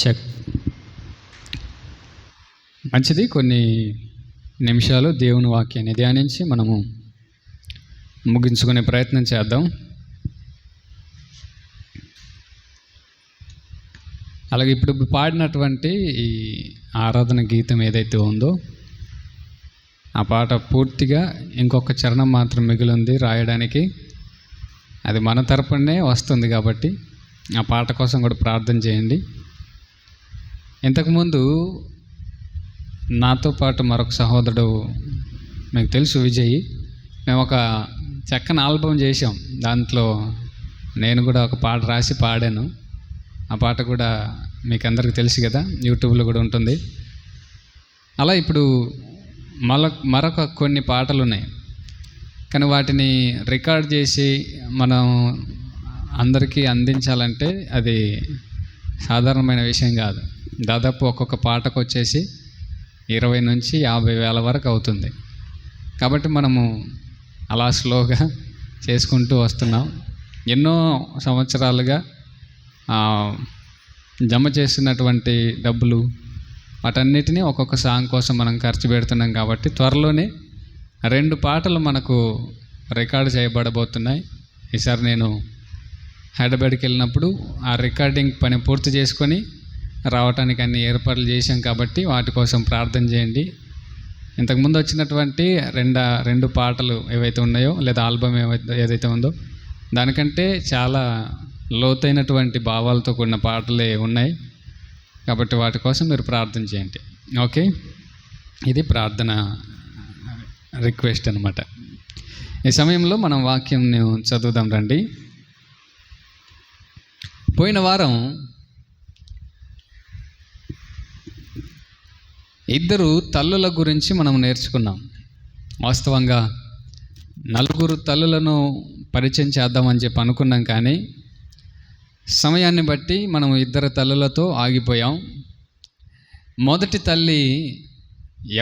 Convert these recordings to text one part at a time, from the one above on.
Check. మంచిది. కొన్ని నిమిషాలు దేవుని వాక్యాన్ని ధ్యానించి మనము ముగించుకునే ప్రయత్నం చేద్దాం. అలాగే ఇప్పుడు పాడినటువంటి ఈ ఆరాధన గీతం ఏదైతే ఉందో ఆ పాట పూర్తిగా ఇంకొక చరణం మాత్రం మిగిలింది రాయడానికి. అది మన తరపునే వస్తుంది కాబట్టి ఆ పాట కోసం కూడా ప్రార్థన చేయండి. ఇంతకుముందు నాతో పాటు మరొక సహోదరుడు, మీకు తెలుసు, విజయ్, మేము ఒక చక్కని ఆల్బమ్ చేసాం. దాంట్లో నేను కూడా ఒక పాట రాసి పాడాను. ఆ పాట కూడా మీకు అందరికీ తెలుసు కదా, యూట్యూబ్లో కూడా ఉంటుంది. అలా ఇప్పుడు మరొక కొన్ని పాటలు ఉన్నాయి, కానీ వాటిని రికార్డ్ చేసి మనం అందరికీ అందించాలంటే అది సాధారణమైన విషయం కాదు. దాదాపు ఒక్కొక్క పాటకు వచ్చేసి 20 నుంచి 50 వేల వరకు అవుతుంది. కాబట్టి మనము అలా స్లోగా చేసుకుంటూ వస్తున్నాం. ఎన్నో సంవత్సరాలుగా జమ చేస్తున్నటువంటి డబ్బులు వాటన్నిటినీ ఒక్కొక్క సాంగ్ కోసం మనం ఖర్చు పెడుతున్నాం. కాబట్టి త్వరలోనే 2 పాటలు మనకు రికార్డు చేయబడబోతున్నాయి. ఈసారి నేను హైదరాబాద్కి వెళ్ళినప్పుడు ఆ రికార్డింగ్ పని పూర్తి చేసుకొని రావటానికి అన్ని ఏర్పాట్లు చేశాం. కాబట్టి వాటి కోసం ప్రార్థన చేయండి. ఇంతకుముందు వచ్చినటువంటి 2 పాటలు ఏవైతే ఉన్నాయో, లేదా ఆల్బమ్ ఏదైతే ఉందో దానికంటే చాలా లోతైనటువంటి భావాలతో కూడిన పాటలే ఉన్నాయి. కాబట్టి వాటి కోసం మీరు ప్రార్థన చేయండి. ఓకే, ఇది ప్రార్థన రిక్వెస్ట్ అన్నమాట. ఈ సమయంలో మనం వాక్యం చదువుదాం రండి. పోయిన వారం 2 తల్లుల గురించి మనం నేర్చుకున్నాం. వాస్తవంగా 4 తల్లులను పరిచయం చేద్దామని చెప్పి అనుకున్నాం, కానీ సమయాన్ని బట్టి మనం 2 తల్లులతో ఆగిపోయాం. మొదటి తల్లి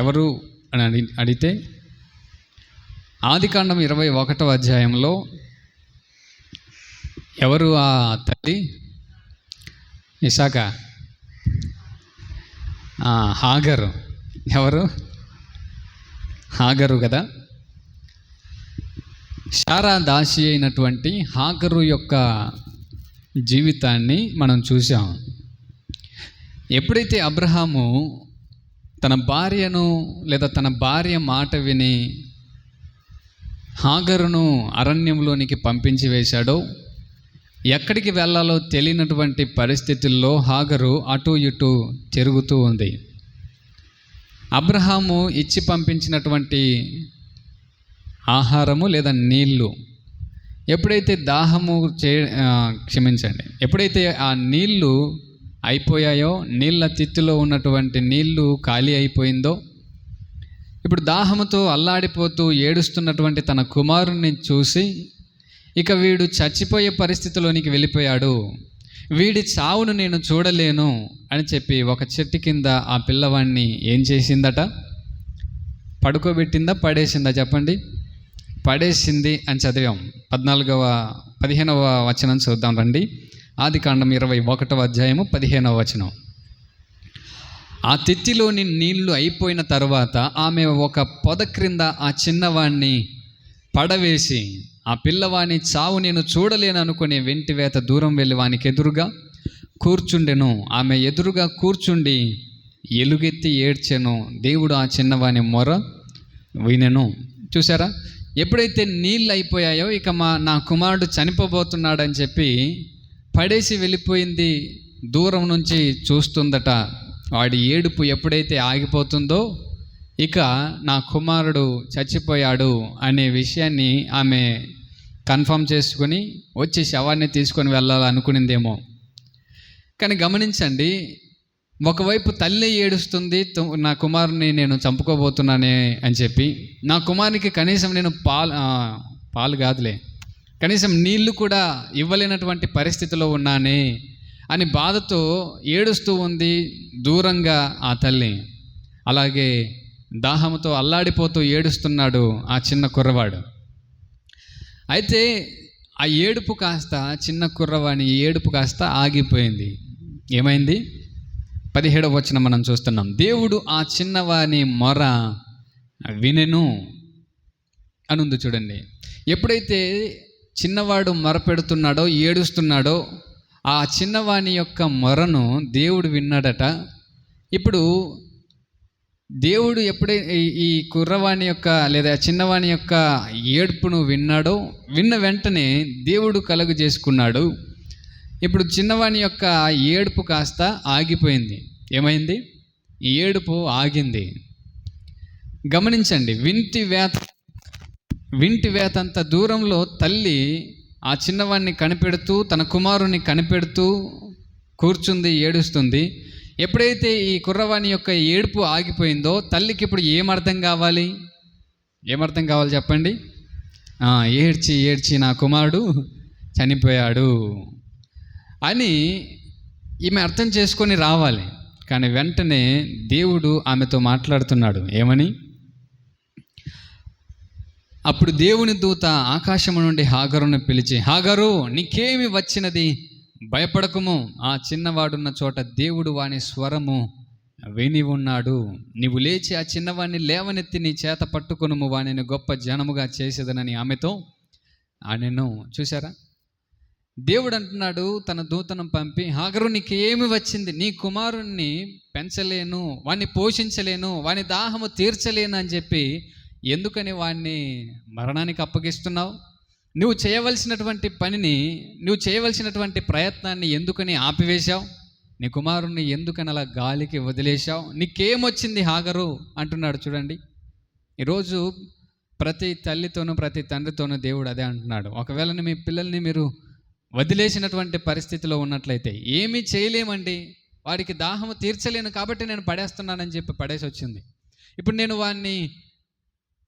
ఎవరు అని అడిగితే ఆదికాండం 21వ అధ్యాయంలో ఎవరు ఆ తల్లి? ఇసాక, హాగరు. ఎవరు? హాగరు కదా. శారా దాసి అయినటువంటి హాగరు యొక్క జీవితాన్ని మనం చూసాం. ఎప్పుడైతే అబ్రహాము తన భార్యను, లేదా తన భార్య మాట విని హాగరును అరణ్యంలోనికి పంపించి వేశాడో, ఎక్కడికి వెళ్ళాలో తెలియనటువంటి పరిస్థితుల్లో హాగరు అటు ఇటు తిరుగుతూ ఉంది. అబ్రహాము ఇచ్చి పంపించినటువంటి ఆహారము లేదా నీళ్ళు ఎప్పుడైతే ఎప్పుడైతే ఆ నీళ్ళు అయిపోయాయో, నీళ్ళ తిత్తిలో ఉన్నటువంటి నీళ్ళు ఖాళీ అయిపోయిందో, ఇప్పుడు దాహముతో అల్లాడిపోతూ ఏడుస్తున్నటువంటి తన కుమారుణ్ణి చూసి, ఇక వీడు చచ్చిపోయే పరిస్థితిలోనికి వెళ్ళిపోయాడు, వీడి చావును నేను చూడలేను అని చెప్పి ఒక చెట్టు కింద ఆ పిల్లవాడిని ఏం చేసిందట? పడుకోబెట్టిందా, పడేసిందా? చెప్పండి. పడేసింది అని చదివాం. 15వ వచనం చూద్దాం రండి. ఆదికాండం 21వ అధ్యాయము 15వ వచనం. ఆ తిత్తిలోని నీళ్లు అయిపోయిన తర్వాత ఆమె ఒక పొద క్రింద ఆ చిన్నవాణ్ణి పడవేసి, ఆ పిల్లవాని చావు నేను చూడలేను అనుకుని వెంటివేత దూరం వెళ్ళి వానికి ఎదురుగా కూర్చుండెను. ఆమె ఎదురుగా కూర్చుండి ఎలుగెత్తి ఏడ్చెను. దేవుడు ఆ చిన్నవాని మొర వినెను. చూసారా? ఎప్పుడైతే నీళ్ళు అయిపోయాయో, ఇక నా కుమారుడు చనిపోబోతున్నాడని చెప్పి పడేసి వెళ్ళిపోయింది. దూరం నుంచి చూస్తుందట. వాడి ఏడుపు ఎప్పుడైతే ఆగిపోతుందో, ఇక నా కుమారుడు చచ్చిపోయాడు అనే విషయాన్ని ఆమె కన్ఫర్మ్ చేసుకుని వచ్చి శవాన్ని తీసుకొని వెళ్ళాలనుకునిందేమో. కానీ గమనించండి, ఒకవైపు తల్లి ఏడుస్తుంది, నా కుమారుని నేను చంపుకోబోతున్నానే అని చెప్పి, నా కుమారునికి కనీసం నేను పాలు కాదులే, కనీసం నీళ్లు కూడా ఇవ్వలేనటువంటి పరిస్థితిలో ఉన్నానే అని బాధతో ఏడుస్తూ ఉంది దూరంగా ఆ తల్లి. అలాగే దాహంతో అల్లాడిపోతూ ఏడుస్తున్నాడు ఆ చిన్న కుర్రవాడు. అయితే ఆ ఏడుపు కాస్త, చిన్న కుర్రవాని ఏడుపు కాస్త ఆగిపోయింది. ఏమైంది? 17వ వచనం మనం చూస్తున్నాం. దేవుడు ఆ చిన్నవాని మొర వినెను అని ఉంది చూడండి. ఎప్పుడైతే చిన్నవాడు మొరపెడుతున్నాడో, ఏడుస్తున్నాడో, ఆ చిన్నవాని యొక్క మొరను దేవుడు విన్నాడట. ఇప్పుడు దేవుడు ఎప్పుడైతే ఈ కుర్రవాణి యొక్క లేదా చిన్నవాణి యొక్క ఏడుపును విన్నాడో, విన్న వెంటనే దేవుడు కలుగు చేసుకున్నాడు. ఇప్పుడు చిన్నవాణి యొక్క ఏడుపు కాస్త ఆగిపోయింది. ఏమైంది? ఏడుపు ఆగింది. గమనించండి, వింటి వేతంత దూరంలో తల్లి ఆ చిన్నవాడిని కనిపెడుతూ, తన కుమారుని కనిపెడుతూ కూర్చుంది, ఏడుస్తుంది. ఎప్పుడైతే ఈ కుర్రవాణి యొక్క ఏడుపు ఆగిపోయిందో, తల్లికి ఇప్పుడు ఏమర్థం కావాలి చెప్పండి? ఏడ్చి ఏడ్చి నా కుమారుడు చనిపోయాడు అని ఈమె అర్థం చేసుకొని రావాలి. కానీ వెంటనే దేవుడు ఆమెతో మాట్లాడుతున్నాడు. ఏమని? అప్పుడు దేవుని దూత ఆకాశము నుండి హాగరును పిలిచి, హాగరు, నీకేమి వచ్చినది? భయపడకుము. ఆ చిన్నవాడున్న చోట దేవుడు వాని స్వరము విని ఉన్నాడు. నీవు లేచి ఆ చిన్నవాడిని లేవనెత్తి నీ చేత పట్టుకొనుము, వానిని గొప్ప జనముగా చేసేదనని ఆమెతో అనెను. చూసారా? దేవుడు అంటున్నాడు తన దూతను పంపి, హాగరు, నీకేమి వచ్చింది? నీ కుమారుణ్ణి పెంచలేను, వాణ్ణి పోషించలేను, వాని దాహము తీర్చలేను అని చెప్పి ఎందుకని వాణ్ణి మరణానికి అప్పగిస్తున్నావు? నువ్వు చేయవలసినటువంటి పనిని, నువ్వు చేయవలసినటువంటి ప్రయత్నాన్ని ఎందుకని ఆపివేశావు? నీ కుమారుణ్ణి ఎందుకని అలా గాలికి వదిలేశావు? నీకేమొచ్చింది హాగరు అంటున్నాడు. చూడండి, ఈరోజు ప్రతి తల్లితోనూ ప్రతి తండ్రితోనూ దేవుడు అదే అంటున్నాడు. ఒకవేళ మీ పిల్లల్ని మీరు వదిలేసినటువంటి పరిస్థితిలో ఉన్నట్లయితే, ఏమీ చేయలేమండి, వాడికి దాహము తీర్చలేను కాబట్టి నేను పడేస్తున్నానని చెప్పి పడేసి వచ్చింది. ఇప్పుడు నేను వాడిని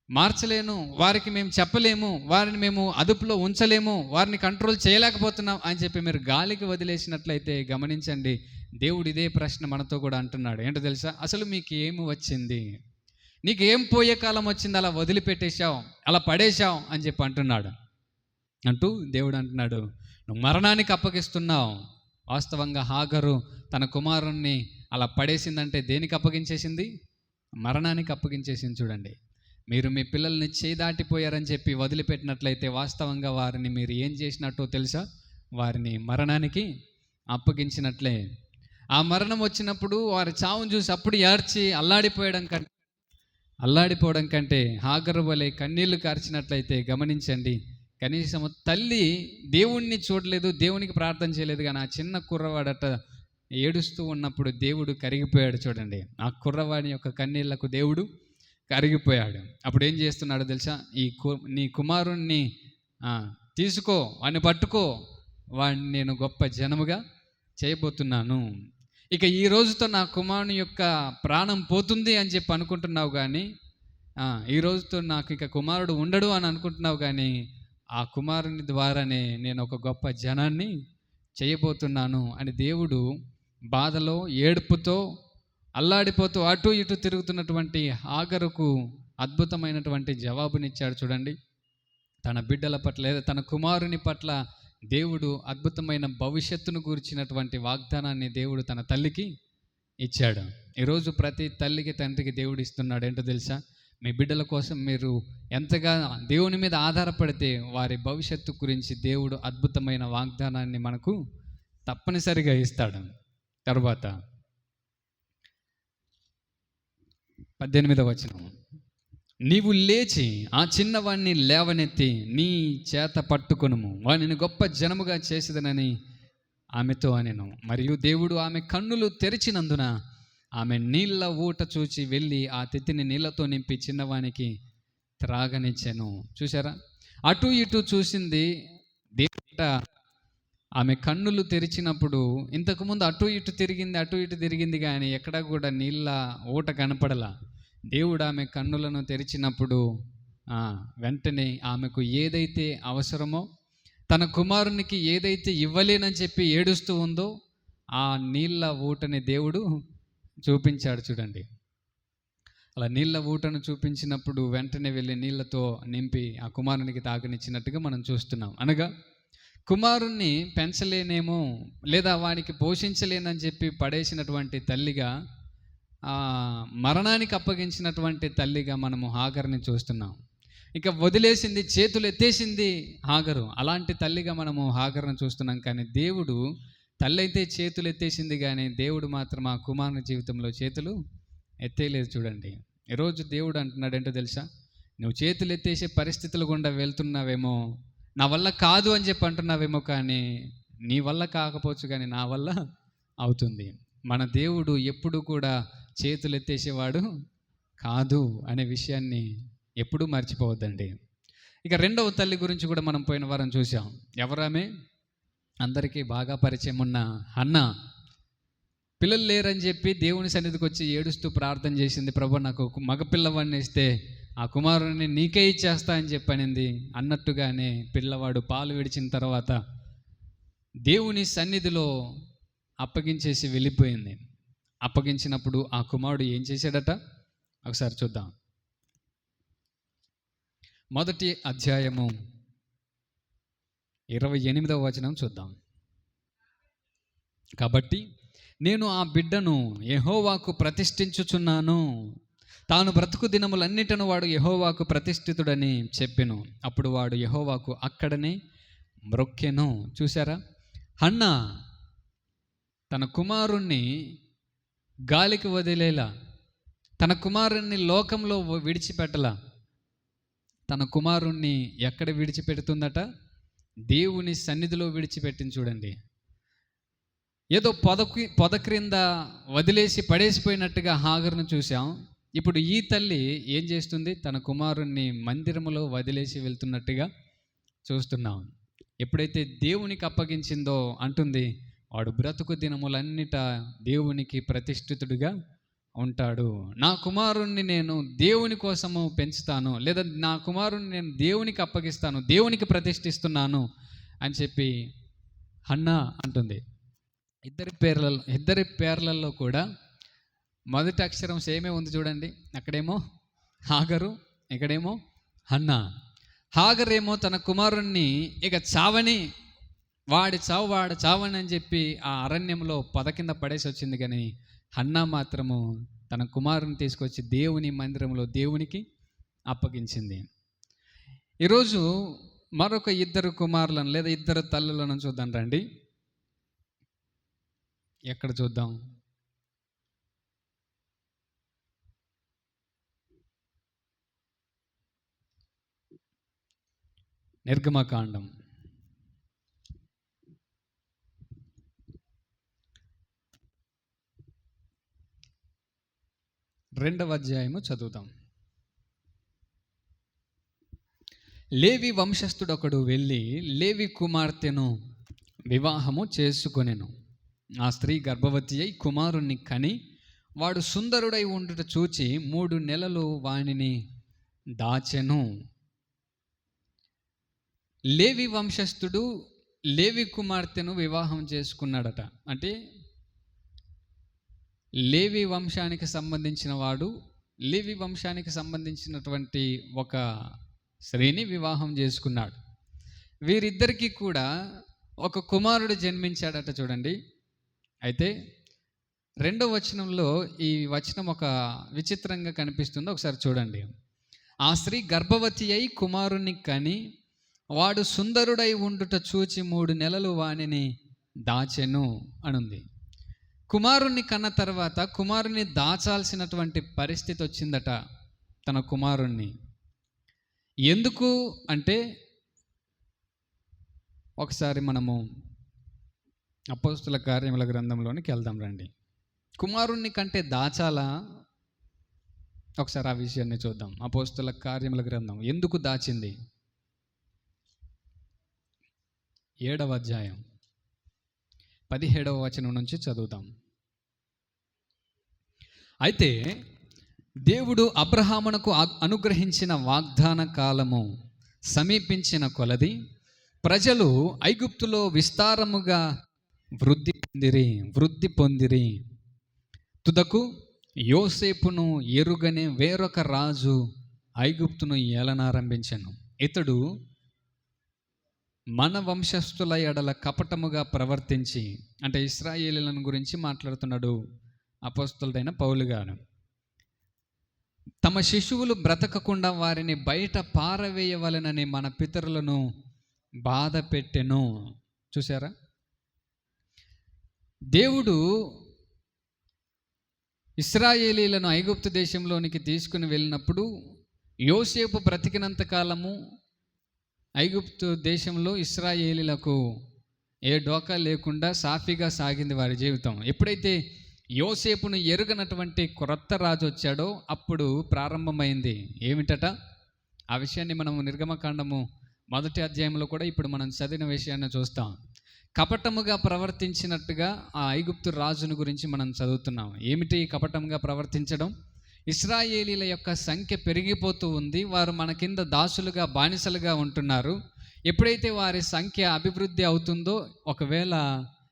మార్చలేను, వారికి మేము చెప్పలేము, వారిని మేము అదుపులో ఉంచలేము, వారిని కంట్రోల్ చేయలేకపోతున్నాం అని చెప్పి మీరు గాలికి వదిలేసినట్లయితే, గమనించండి, దేవుడు ఇదే ప్రశ్న మనతో కూడా అంటున్నాడు. ఏంటో తెలుసా? అసలు మీకు ఏమి వచ్చింది? నీకేం పోయే కాలం వచ్చింది? అలా వదిలిపెట్టేశావు, అలా పడేశావు అని చెప్పి అంటున్నాడు. అంటూ దేవుడు అంటున్నాడు, నువ్వు మరణానికి అప్పగిస్తున్నావు. వాస్తవంగా హాగరు తన కుమారుణ్ణి అలా పడేసిందంటే దేనికి అప్పగించేసింది? మరణానికి అప్పగించేసింది. చూడండి, మీరు మీ పిల్లల్ని చేదాటిపోయారని చెప్పి వదిలిపెట్టినట్లయితే వాస్తవంగా వారిని మీరు ఏం చేసినట్టో తెలుసా? వారిని మరణానికి అప్పగించినట్లే. ఆ మరణం వచ్చినప్పుడు వారి చావును చూసి అప్పుడు ఏడ్చి అల్లాడిపోవడం కంటే హాగరు వలె కన్నీళ్లు కార్చినట్లయితే, గమనించండి, కనీసం తల్లి దేవుణ్ణి చూడలేదు, దేవునికి ప్రార్థన చేయలేదు, కానీ ఆ చిన్న కుర్రవాడట ఏడుస్తూ ఉన్నప్పుడు దేవుడు కరిగిపోయాడు. చూడండి, ఆ కుర్రవాడి యొక్క కన్నీళ్లకు దేవుడు కరిగిపోయాడు. అప్పుడు ఏం చేస్తున్నాడో తెలుసా? నీ కుమారుణ్ణి తీసుకో, వాడిని పట్టుకో, వాడిని నేను గొప్ప జనముగా చేయబోతున్నాను. ఇక ఈ రోజుతో నా కుమారుని యొక్క ప్రాణం పోతుంది అని చెప్పి అనుకుంటున్నావు, కానీ ఈ రోజుతో నాకు ఇక కుమారుడు ఉండడు అని అనుకుంటున్నావు, కానీ ఆ కుమారుని ద్వారానే నేను ఒక గొప్ప జనాన్ని చేయబోతున్నాను అని దేవుడు బాధలో, ఏడుపుతో, అల్లాడిపోతూ అటు ఇటు తిరుగుతున్నటువంటి హాగరుకు అద్భుతమైనటువంటి జవాబునిచ్చాడు. చూడండి, తన బిడ్డల పట్ల లేదా తన కుమారుని పట్ల దేవుడు అద్భుతమైన భవిష్యత్తును గురించినటువంటి వాగ్దానాన్ని దేవుడు తన తల్లికి ఇచ్చాడు. ఈరోజు ప్రతి తల్లికి తండ్రికి దేవుడు ఇస్తున్నాడు. ఏంటో తెలుసా? మీ బిడ్డల కోసం మీరు ఎంతగా దేవుని మీద ఆధారపడితే వారి భవిష్యత్తు గురించి దేవుడు అద్భుతమైన వాగ్దానాన్ని మనకు తప్పనిసరిగా ఇస్తాడు. తర్వాత 18వ వచనం, నీవు లేచి ఆ చిన్నవాణ్ణి లేవనెత్తి నీ చేత పట్టుకొనుము, వానిని గొప్ప జనముగా చేసేదనని ఆమెతో అనెను. మరియు దేవుడు ఆమె కన్నులు తెరిచినందున ఆమె నీళ్ళ ఊట చూచి వెళ్ళి ఆ తిత్తిని నీళ్ళతో నింపి చిన్నవానికి త్రాగనిచ్చెను. చూసారా? అటు ఇటు చూసింది దేవుట. ఆమె కన్నులు తెరిచినప్పుడు ఇంతకుముందు అటు ఇటు తిరిగింది కానీ ఎక్కడా కూడా నీళ్ళ ఊట కనపడలా. దేవుడు ఆమె కన్నులను తెరిచినప్పుడు వెంటనే ఆమెకు ఏదైతే అవసరమో, తన కుమారునికి ఏదైతే ఇవ్వలేనని చెప్పి ఏడుస్తూ ఉందో ఆ నీళ్ళ ఊటని దేవుడు చూపించాడు. చూడండి, అలా నీళ్ళ ఊటను చూపించినప్పుడు వెంటనే వెళ్ళి నీళ్ళతో నింపి ఆ కుమారునికి తాగనిచ్చినట్టుగా మనం చూస్తున్నాం. అనగా కుమారుణ్ణి పెంచలేనేమో, లేదా వానికి పోషించలేనని చెప్పి పడేసినటువంటి తల్లిగా, మరణానికి అప్పగించినటువంటి తల్లిగా మనము హాగర్ని చూస్తున్నాం. ఇక వదిలేసింది, చేతులు ఎత్తేసింది హాగరు, అలాంటి తల్లిగా మనము హాగర్ను చూస్తున్నాం. కానీ దేవుడు, తల్లి అయితే చేతులు ఎత్తేసింది, కానీ దేవుడు మాత్రం ఆ కుమారుని జీవితంలో చేతులు ఎత్తేయలేదు. చూడండి, ఈరోజు దేవుడు అంటున్నాడు ఏంటో తెలుసా? నువ్వు చేతులు ఎత్తేసే పరిస్థితులు గుండా వెళ్తున్నావేమో, నా వల్ల కాదు అని చెప్పి అంటున్నావేమో, కానీ నీ వల్ల కాకపోవచ్చు, కానీ నా వల్ల అవుతుంది. మన దేవుడు ఎప్పుడు కూడా చేతులు ఎత్తేసేవాడు కాదు అనే విషయాన్ని ఎప్పుడూ మర్చిపోవద్దండి. ఇక రెండవ తల్లి గురించి కూడా మనం పోయిన వారం చూసాం. ఎవరామె? అందరికీ బాగా పరిచయం ఉన్న హన్నా. పిల్లలు లేరని చెప్పి దేవుని సన్నిధికి వచ్చి ఏడుస్తూ ప్రార్థన చేసింది. ప్రభు, నాకు మగపిల్లవాడిని ఇస్తే ఆ కుమారుని నీకే ఇచ్చేస్తా అని చెప్పనింది. అన్నట్టుగానే పిల్లవాడు పాలు విడిచిన తర్వాత దేవుని సన్నిధిలో అప్పగించేసి వెళ్ళిపోయింది. అప్పగించినప్పుడు ఆ కుమారుడు ఏం చేశాడట? ఒకసారి చూద్దాం. 1వ అధ్యాయము 28వ వచనం చూద్దాం. కాబట్టి నేను ఆ బిడ్డను యెహోవాకు ప్రతిష్ఠించుచున్నాను, తాను బ్రతుకు దినములన్నిటను వాడు యెహోవాకు ప్రతిష్ఠితుడని చెప్పెను. అప్పుడు వాడు యెహోవాకు అక్కడనే మ్రొక్కెను. చూసారా? హన్నా తన కుమారుణ్ణి గాలికి వదిలేలా, తన కుమారుణ్ణి లోకంలో విడిచిపెట్టలా, తన కుమారుణ్ణి ఎక్కడ విడిచిపెడుతుందట? దేవుని సన్నిధిలో విడిచిపెట్టింది. చూడండి, ఏదో పొద క్రింద వదిలేసి పడేసిపోయినట్టుగా హాగర్ను చూసాం. ఇప్పుడు ఈ తల్లి ఏం చేస్తుంది? తన కుమారుణ్ణి మందిరములో వదిలేసి వెళ్తున్నట్టుగా చూస్తున్నాం. ఎప్పుడైతే దేవునికి అప్పగించిందో అంటుంది, వాడు బ్రతుకు దినములన్నిట దేవునికి ప్రతిష్ఠితుడిగా ఉంటాడు. నా కుమారుణ్ణి నేను దేవుని కోసము పెంచుతాను, లేదా నా కుమారుణ్ణి నేను దేవునికి అప్పగిస్తాను, దేవునికి ప్రతిష్ఠిస్తున్నాను అని చెప్పి హన్నా అంటుంది. ఇద్దరి పేర్లలో కూడా మొదటి అక్షరం సేమే ఉంది. చూడండి, అక్కడేమో హాగరు, ఇక్కడేమో హన్నా. హాగరేమో తన కుమారుణ్ణి ఇక చావని, వాడి చావని అని చెప్పి ఆ అరణ్యంలో పొద కింద పడేసి వచ్చింది. కానీ హన్నా మాత్రము తన కుమారుని తీసుకొచ్చి దేవుని మందిరంలో దేవునికి అప్పగించింది. ఈరోజు మరొక ఇద్దరు కుమారులను లేదా ఇద్దరు తల్లులను చూద్దాం రండి. ఎక్కడ చూద్దాం? నిర్గమకాండం 2వ అధ్యాయము చదువుతాం. లేవి వంశస్థుడొకడు వెళ్ళి లేవి కుమార్తెను వివాహము చేసుకొనెను. ఆ స్త్రీ గర్భవతి అయి కుమారుణ్ణి కని వాడు సుందరుడై ఉండుట చూచి 3 నెలలు వానిని దాచెను. లేవి వంశస్థుడు లేవి కుమార్తెను వివాహం చేసుకున్నాడట. అంటే లేవి వంశానికి సంబంధించిన వాడు లేవి వంశానికి సంబంధించినటువంటి ఒక స్త్రీని వివాహం చేసుకున్నాడు. వీరిద్దరికీ కూడా ఒక కుమారుడు జన్మించాడట. చూడండి, అయితే 2వ వచనంలో ఈ వచనం ఒక విచిత్రంగా కనిపిస్తుందో ఒకసారి చూడండి. ఆ స్త్రీ గర్భవతి అయి కుమారుణ్ణి కని వాడు సుందరుడై ఉండుట చూచి 3 నెలలు వానిని దాచెను అనుంది. కుమారుణ్ణి కన్న తర్వాత కుమారుణ్ణి దాచాల్సినటువంటి పరిస్థితి వచ్చిందట తన కుమారుణ్ణి. ఎందుకు అంటే, ఒకసారి మనము అపోస్తుల కార్యముల గ్రంథంలోనికి వెళ్దాం రండి. కుమారుణ్ణి కంటే దాచాలా? ఒకసారి ఆ విషయాన్ని చూద్దాం. అపోస్తుల కార్యముల గ్రంథం ఎందుకు దాచింది? 7వ అధ్యాయం 17వ వచనం నుంచి చదువుతాం. అయితే దేవుడు అబ్రహామునకు అనుగ్రహించిన వాగ్దాన కాలము సమీపించిన కొలది ప్రజలు ఐగుప్తులో విస్తారముగా వృద్ధి పొందిరి. తుదకు యోసేపును ఎరుగనే వేరొక రాజు ఐగుప్తును ఏలనారంభించెను. ఇతడు మన వంశస్థుల ఎడల కపటముగా ప్రవర్తించి, అంటే ఇశ్రాయేలీయులను గురించి మాట్లాడుతున్నాడు అపోస్తలుడైన పౌలు గారు. తమ శిశువులు బ్రతకకుండా వారిని బయట పారవేయవలెనని మన పితరులను బాధ పెట్టెను. చూసారా, దేవుడు ఇశ్రాయేలీయులను ఐగుప్తు దేశంలోనికి తీసుకుని వెళ్ళినప్పుడు యోసేపు బ్రతికినంత కాలము ఐగుప్తు దేశంలో ఇశ్రాయేలీలకు ఏ డోకా లేకుండా సాఫీగా సాగింది వారి జీవితం. ఎప్పుడైతే యోసేపును ఎరుగనటువంటి క్రొత్త రాజు వచ్చాడో అప్పుడు ప్రారంభమైంది ఏమిటట? ఆ విషయాన్ని మనము నిర్గమకాండము 1వ అధ్యాయంలో కూడా ఇప్పుడు మనం చదివిన విషయాన్ని చూస్తాం. కపటముగా ప్రవర్తించినట్టుగా ఆ ఐగుప్తు రాజుని గురించి మనం చదువుతున్నాం. ఏమిటి కపటంగా ప్రవర్తించడం? ఇశ్రాయేలీల యొక్క సంఖ్య పెరిగిపోతూ ఉంది. వారు మన కింద దాసులుగా, బానిసలుగా ఉంటున్నారు. ఎప్పుడైతే వారి సంఖ్య అభివృద్ధి అవుతుందో, ఒకవేళ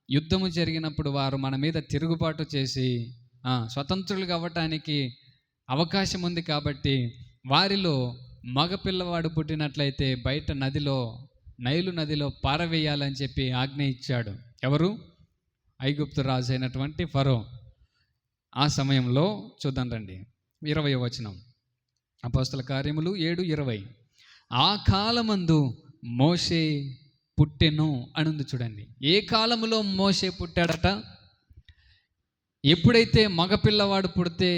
యుద్ధము జరిగినప్పుడు వారు మన మీద తిరుగుబాటు చేసి స్వతంత్రులు అవ్వటానికి అవకాశం ఉంది. కాబట్టి వారిలో మగపిల్లవాడు పుట్టినట్లయితే బయట నైలు నదిలో పారవేయాలని చెప్పి ఆజ్ఞ ఇచ్చాడు. ఎవరు? ఐగుప్తు రాజు అయినటువంటి ఫరో. ఆ సమయంలో చూద్దాం రండి, 20వ వచనం, అపోస్తల కార్యములు 7:20. ఆ కాలమందు మోషే పుట్టెను అని ఉంది చూడండి. ఏ కాలములో మోషే పుట్టాడట? ఎప్పుడైతే మగపిల్లవాడు పుడితే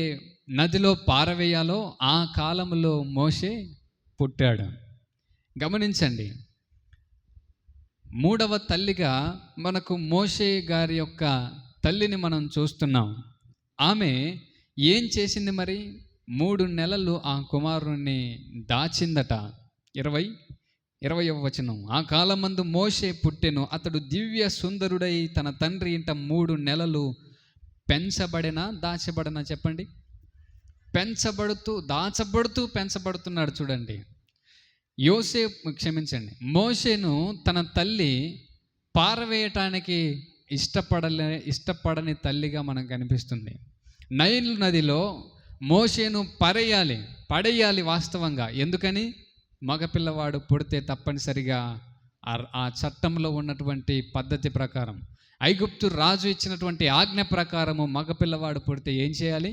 నదిలో పారవేయాలో ఆ కాలములో మోషే పుట్టాడు. గమనించండి, 3వ తల్లిగా మనకు మోషే గారి యొక్క తల్లిని మనం చూస్తున్నాం. ఆమె ఏం చేసింది మరి? 3 నెలలు ఆ కుమారుణ్ణి దాచిందట. 20వ వచనం. ఆ కాలమందు మోషే పుట్టెను, అతడు దివ్య సుందరుడై తన తండ్రి ఇంట 3 నెలలు దాచబడిన చెప్పండి, పెంచబడుతున్నాడు. చూడండి, మోషేను తన తల్లి పారవేయటానికి ఇష్టపడని తల్లిగా మనకు కనిపిస్తుంది. నైలు నదిలో మోషేను పడేయాలి వాస్తవంగా. ఎందుకని? మగపిల్లవాడు పుడితే తప్పనిసరిగా ఆ చట్టంలో ఉన్నటువంటి పద్ధతి ప్రకారం, ఐగుప్తు రాజు ఇచ్చినటువంటి ఆజ్ఞ ప్రకారము మగపిల్లవాడు పుడితే ఏం చేయాలి?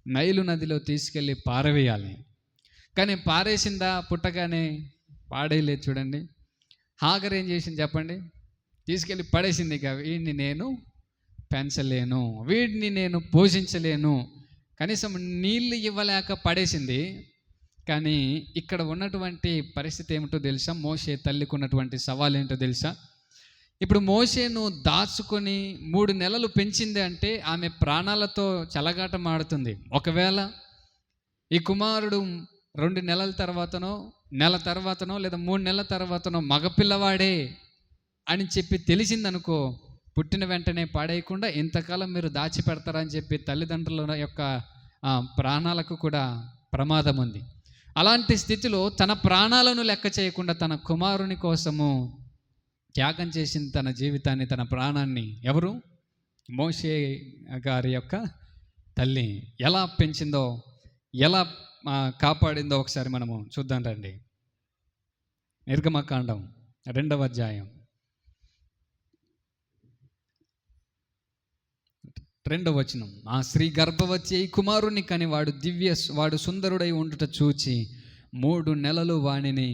నైలు నదిలో తీసుకెళ్ళి పారవేయాలి. కానీ పారేసిందా? పుట్టగానే పాడేయలేదు. చూడండి, హాగర్ ఏం చేసింది చెప్పండి? తీసుకెళ్ళి పడేసింది. ఇక వీడిని నేను పెంచలేను, వీడిని నేను పోషించలేను, కనీసం నీళ్ళు ఇవ్వలేక పడేసింది. కానీ ఇక్కడ ఉన్నటువంటి పరిస్థితి ఏమిటో తెలుసా? మోషే తల్లికి ఉన్నటువంటి సవాల్ ఏంటో తెలుసా? ఇప్పుడు మోషేను దాచుకొని 3 నెలలు పెంచింది అంటే ఆమె ప్రాణాలతో చెలగాటం ఆడుతుంది. ఒకవేళ ఈ కుమారుడు 2 నెలల తర్వాతనో, నెల తర్వాతనో, లేదా 3 నెలల తర్వాతనో మగపిల్లవాడే అని చెప్పి తెలిసిందనుకో, పుట్టిన వెంటనే పాడేయకుండా ఇంతకాలం మీరు దాచిపెడతారని చెప్పి తల్లిదండ్రుల యొక్క ప్రాణాలకు కూడా ప్రమాదం ఉంది. అలాంటి స్థితిలో తన ప్రాణాలను లెక్క చేయకుండా తన కుమారుని కోసము త్యాగం చేసింది తన జీవితాన్ని, తన ప్రాణాన్ని. ఎవరు? మోషే గారి యొక్క తల్లి. ఎలా పెంచిందో, ఎలా కాపాడిందో ఒకసారి మనము చూద్దాం రండి. నిర్గమకాండం 2వ అధ్యాయం 2వ వచనం. ఆ స్త్రీ గర్భవతి అయి కుమారుని కని వాడు సుందరుడై ఉండుట చూచి 3 నెలలు వానిని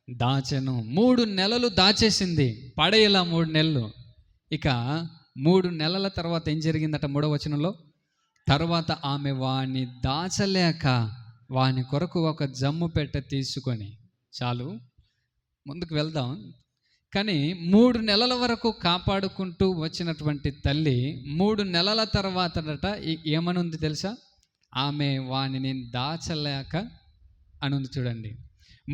దాచెను. 3 నెలలు దాచేసింది, పడేలా 3 నెలలు. ఇక 3 నెలల తర్వాత ఏం జరిగిందట? 3వ వచనంలో, తర్వాత ఆమె వాణ్ణి దాచలేక వాని కొరకు ఒక జమ్ము పెట్టె తీసుకొని, చాలు ముందుకు వెళ్దాం. కానీ 3 నెలల వరకు కాపాడుకుంటూ వచ్చినటువంటి తల్లి 3 నెలల తర్వాతట ఏమనుంది తెలుసా? ఆమె వానిని దాచలేక అనుంది. చూడండి,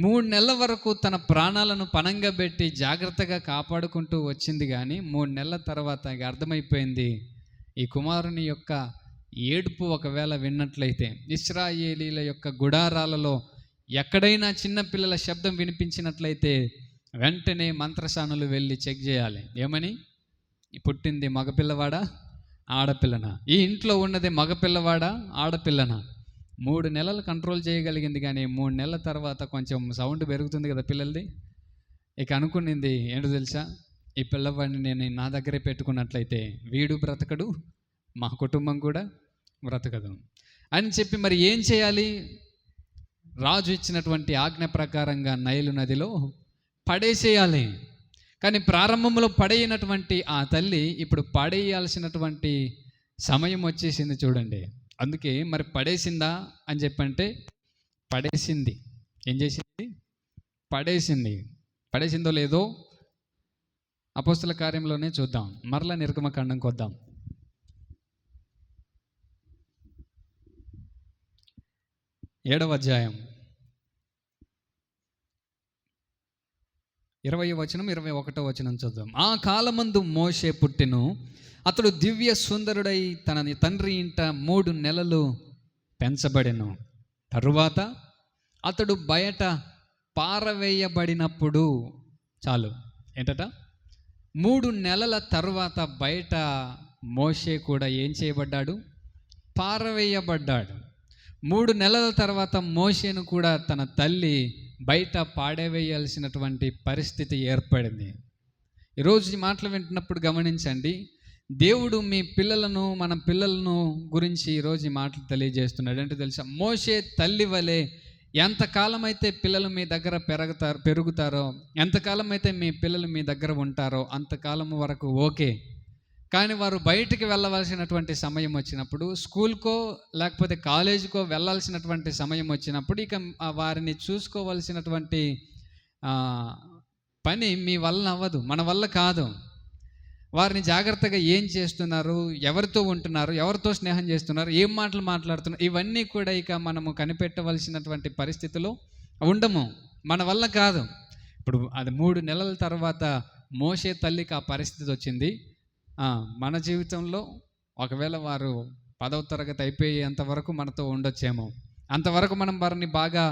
3 నెలల వరకు తన ప్రాణాలను పణంగా పెట్టి జాగ్రత్తగా కాపాడుకుంటూ వచ్చింది. కానీ 3 నెలల తర్వాత అర్థమైపోయింది, ఈ కుమారుని యొక్క ఏడుపు ఒకవేళ విన్నట్లయితే, ఇశ్రాయేలీల యొక్క గుడారాలలో ఎక్కడైనా చిన్నపిల్లల శబ్దం వినిపించినట్లయితే వెంటనే మంత్రసానులు వెళ్ళి చెక్ చేయాలి. ఏమని? పుట్టింది మగపిల్లవాడా ఆడపిల్లనా? ఈ ఇంట్లో ఉన్నది మగపిల్లవాడా ఆడపిల్లనా? 3 నెలలు కంట్రోల్ చేయగలిగింది. కానీ 3 నెలల తర్వాత కొంచెం సౌండ్ పెరుగుతుంది కదా పిల్లలది. ఇక అనుకునింది ఏంటో తెలుసా, ఈ పిల్లవాడిని నేను నా దగ్గరే పెట్టుకున్నట్లయితే వీడు బ్రతకడు, మా కుటుంబం కూడా బ్రతకదు అని చెప్పి మరి ఏం చేయాలి? రాజు ఇచ్చినటువంటి ఆజ్ఞ ప్రకారంగా నైలు నదిలో పడేసేయాలి. కానీ ప్రారంభంలో పడేయనటువంటి ఆ తల్లి ఇప్పుడు పడేయాల్సినటువంటి సమయం వచ్చేసింది చూడండి. అందుకే మరి పడేసిందా అని చెప్పంటే పడేసింది. ఏం చేసింది? పడేసింది. పడేసిందో లేదో అపోస్తల కార్యంలోనే చూద్దాం. మరలా నిర్గమకాండంకి వద్దాం. 7వ అధ్యాయం 20వ వచనం 21వ వచనం చూద్దాం. ఆ కాలమందు మోషే పుట్టెను, అతడు దివ్య సుందరుడై తన తండ్రి ఇంట 3 నెలలు పెంచబడెను. తరువాత అతడు బయట పారవేయబడినప్పుడు, చాలు ఏంటట, 3 నెలల తరువాత బయట మోషే కూడా ఏం చేయబడ్డాడు? పారవేయబడ్డాడు. 3 నెలల తర్వాత మోషేను కూడా తన తల్లి బయట పాడవేయాల్సినటువంటి పరిస్థితి ఏర్పడింది. ఈరోజు ఈ మాటలు వింటున్నప్పుడు గమనించండి, దేవుడు మీ పిల్లలను, మన పిల్లలను గురించి ఈరోజు ఈ మాటలు తెలియజేస్తున్నాడు. అంటే తెలుసా, మోషే తల్లి వలె ఎంతకాలం అయితే పిల్లలు మీ దగ్గర పెరుగుతారో, ఎంతకాలం అయితే మీ పిల్లలు మీ దగ్గర ఉంటారో అంతకాలం వరకు ఓకే. కానీ వారు బయటికి వెళ్ళవలసినటువంటి సమయం వచ్చినప్పుడు, స్కూల్కో లేకపోతే కాలేజీకో వెళ్ళాల్సినటువంటి సమయం వచ్చినప్పుడు ఇక వారిని చూసుకోవాల్సినటువంటి పని మీ వల్ల అవ్వదు, మన వల్ల కాదు. వారిని జాగ్రత్తగా ఏం చేస్తున్నారు, ఎవరితో ఉంటున్నారు, ఎవరితో స్నేహం చేస్తున్నారు, ఏం మాటలు మాట్లాడుతున్నారు, ఇవన్నీ కూడా ఇక మనము కనిపెట్టవలసినటువంటి పరిస్థితిలో ఉండము, మన వల్ల కాదు. ఇప్పుడు అది 3 నెలల తర్వాత మోషే తల్లికి ఆ పరిస్థితి వచ్చింది. మన జీవితంలో ఒకవేళ వారు 10వ తరగతి అయిపోయేంత వరకు మనతో ఉండొచ్చేమో, అంతవరకు మనం వారిని బాగా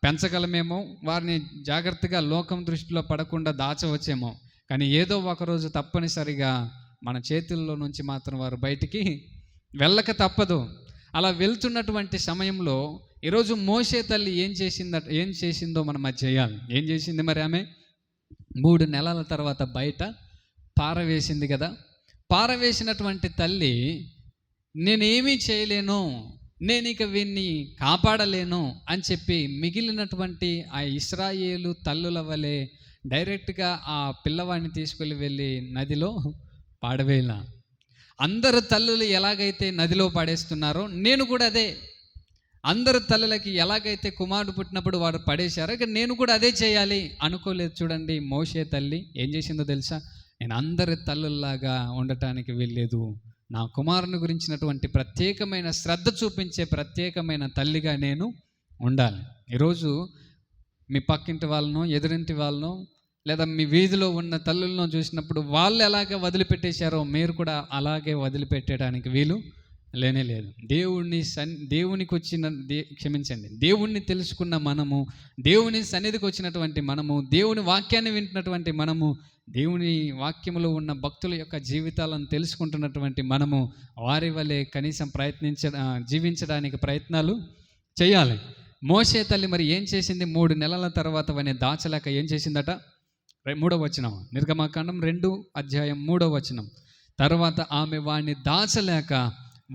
పెంచగలమేమో, వారిని జాగ్రత్తగా లోకం దృష్టిలో పడకుండా దాచవచ్చేమో. కానీ ఏదో ఒకరోజు తప్పనిసరిగా మన చేతుల్లో నుంచి మాత్రం వారు బయటికి వెళ్ళక తప్పదు. అలా వెళ్తున్నటువంటి సమయంలో ఈరోజు మోషే తల్లి ఏం చేసిందో మనం అది చేయాలి. ఏం చేసింది మరి? ఆమె 3 నెలల తర్వాత బయట పారవేసింది కదా. పారవేసినటువంటి తల్లి, నేనేమీ చేయలేను, నేను ఇక వీన్ని కాపాడలేను అని చెప్పి మిగిలినటువంటి ఆ ఇశ్రాయేలు తల్లుల వలె డైరెక్ట్గా ఆ పిల్లవాడిని తీసుకెళ్ళి వెళ్ళి నదిలో పాడవేయాల. అందరు తల్లులు ఎలాగైతే నదిలో పడేస్తున్నారో నేను కూడా అదే, అందరు తల్లులకి ఎలాగైతే కుమారుడు పుట్టినప్పుడు వారు పడేశారో ఇక నేను కూడా అదే చేయాలి అనుకోలేదు. చూడండి, మోషే తల్లి ఏం చేసిందో తెలుసా? నేను అందరి తల్లుల్లాగా ఉండటానికి వెళ్ళలేదు, నా కుమారుని గురించినటువంటి ప్రత్యేకమైన శ్రద్ధ చూపించే ప్రత్యేకమైన తల్లిగా నేను ఉండాలి. ఈరోజు మీ పక్కింటి వాళ్ళను, ఎదురింటి వాళ్ళను, లేదా మీ వీధిలో ఉన్న తల్లులను చూసినప్పుడు వాళ్ళు ఎలాగ వదిలిపెట్టేశారో మీరు కూడా అలాగే వదిలిపెట్టడానికి వీలు లేనే లేదు. దేవునికి వచ్చిన దేవుణ్ణి తెలుసుకున్న మనము, దేవుని సన్నిధికి వచ్చినటువంటి మనము, దేవుని వాక్యాన్ని వింటున్నటువంటి మనము, దేవుని వాక్యములో ఉన్న భక్తుల యొక్క జీవితాలను తెలుసుకుంటున్నటువంటి మనము వారి వలె కనీసం జీవించడానికి ప్రయత్నాలు చేయాలి. మోషే తల్లి మరి ఏం చేసింది? 3 నెలల తర్వాత వాడిని దాచలేక ఏం చేసిందట? 3వ వచనం, నిర్గమకాండం 2వ అధ్యాయం 3వ వచనం. తర్వాత ఆమె వాడిని దాచలేక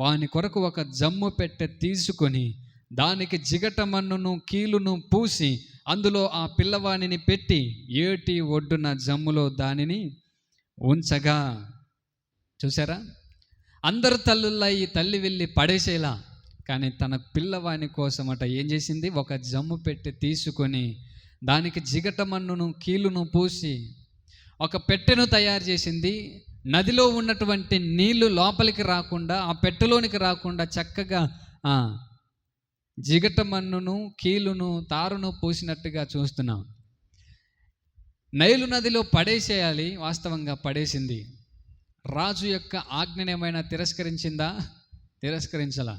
వాని కొరకు ఒక జమ్ము పెట్టె తీసుకొని దానికి జిగట మన్నును కీలును పూసి అందులో ఆ పిల్లవాణిని పెట్టి ఏటి ఒడ్డున జమ్ములో దానిని ఉంచగా, చూసారా, అందరు తల్లుల్లా ఈ తల్లి వెళ్ళి పడేసేలా, కానీ తన పిల్లవాని కోసమట ఏం చేసింది? ఒక జమ్ము పెట్టి తీసుకొని దానికి జిగట మన్నును కీలును పూసి ఒక పెట్టెను తయారు చేసింది. నదిలో ఉన్నటువంటి నీళ్లు లోపలికి రాకుండా, ఆ పెట్టెలోనికి రాకుండా చక్కగా జిగట మన్నును కీలును తారును పూసినట్టుగా చూస్తున్నాం. నైలు నదిలో పడేసేయాలి, వాస్తవంగా పడేసింది. రాజు యొక్క ఆజ్ఞను ఏమైనా తిరస్కరించిందా? తిరస్కరించలా.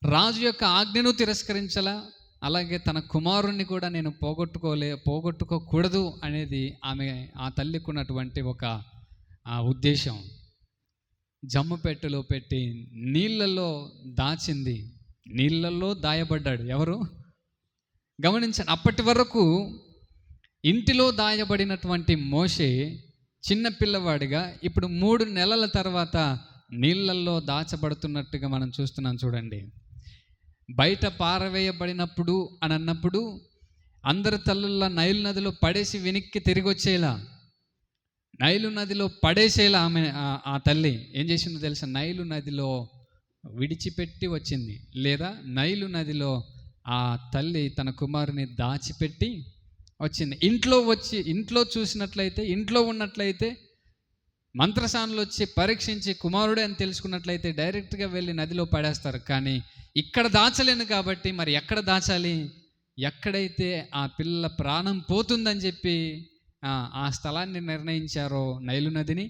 రాజు యొక్క ఆజ్ఞను తిరస్కరించలా, అలాగే తన కుమారుణ్ణి కూడా నేను పోగొట్టుకోకూడదు అనేది ఆ తల్లికి ఉన్నటువంటి ఒక ఉద్దేశం. జమ్ము పెట్టెలో పెట్టి నీళ్ళల్లో దాచింది, నీళ్ళల్లో దాయబడ్డాడు. ఎవరు? గమనించండి, అప్పటి వరకు ఇంటిలో దాయబడినటువంటి మోషే చిన్న పిల్లవాడిగా ఇప్పుడు 3 నెలల తర్వాత నీళ్ళల్లో దాచబడుతున్నట్టుగా మనం చూస్తున్నాం చూడండి. బయట పారవేయబడినప్పుడు అని అన్నప్పుడు అందరి తల్లుల నైలు నదిలో పడేసి వెనక్కి తిరిగి వచ్చేలా, నైలు నదిలో పడేసేలా ఆమె ఆ తల్లి ఏం చేసిందో తెలుసా? నైలు నదిలో విడిచిపెట్టి వచ్చింది, లేదా నైలు నదిలో ఆ తల్లి తన కుమారుని దాచిపెట్టి వచ్చింది. ఇంట్లో చూసినట్లయితే, ఇంట్లో ఉన్నట్లయితే, మంత్రసానులు వచ్చి పరీక్షించి కుమారుడే అని తెలుసుకున్నట్లయితే డైరెక్ట్గా వెళ్ళి నదిలో పడేస్తారు. కానీ ఇక్కడ దాచలేను కాబట్టి మరి ఎక్కడ దాచాలి? ఎక్కడైతే ఆ పిల్ల ప్రాణం పోతుందని చెప్పి ఆ స్థలాన్ని నిర్ణయించారో నైలు నదిని,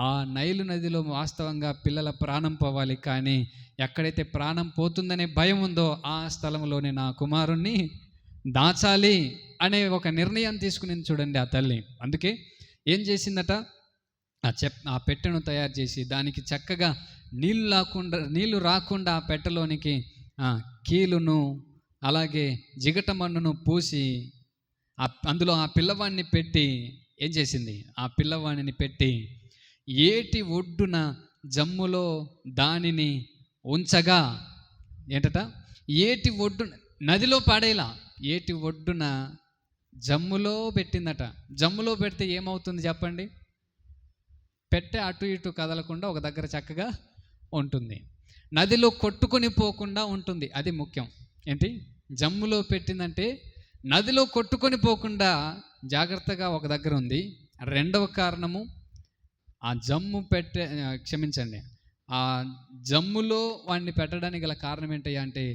ఆ నైలు నదిలో వాస్తవంగా పిల్లల ప్రాణం పోవాలి. కానీ ఎక్కడైతే ప్రాణం పోతుందనే భయం ఉందో ఆ స్థలంలోనే నా కుమారుణ్ణి దాచాలి అనే ఒక నిర్ణయం తీసుకుని చూడండి ఆ తల్లి. అందుకే ఏం చేసిందట? ఆ పెట్టెను తయారు చేసి దానికి చక్కగా నీళ్లు రాకుండా ఆ పెట్టెలోనికి కీలును అలాగే జిగటమన్నును పూసి అందులో ఆ పిల్లవాడిని పెట్టి ఏం చేసింది? ఆ పిల్లవాడిని పెట్టి ఏటి ఒడ్డున జమ్ములో దానిని ఉంచగా, ఏంటట? ఏటి ఒడ్డున, నదిలో పాడేలా, ఏటి ఒడ్డున జమ్ములో పెట్టిందట. జమ్ములో పెడితే ఏమవుతుంది చెప్పండి? పెట్టె అటు ఇటు కదలకుండా ఒక దగ్గర చక్కగా ఉంటుంది, నదిలో కొట్టుకొని పోకుండా ఉంటుంది. అది ముఖ్యం. ఏంటి? జమ్ములో పెట్టిందంటే నదిలో కొట్టుకొని పోకుండా జాగ్రత్తగా ఒక దగ్గర ఉంది. రెండవ కారణము, ఆ జమ్ములో వాడిని పెట్టడానికి గల కారణం ఏంటయ్యా అంటే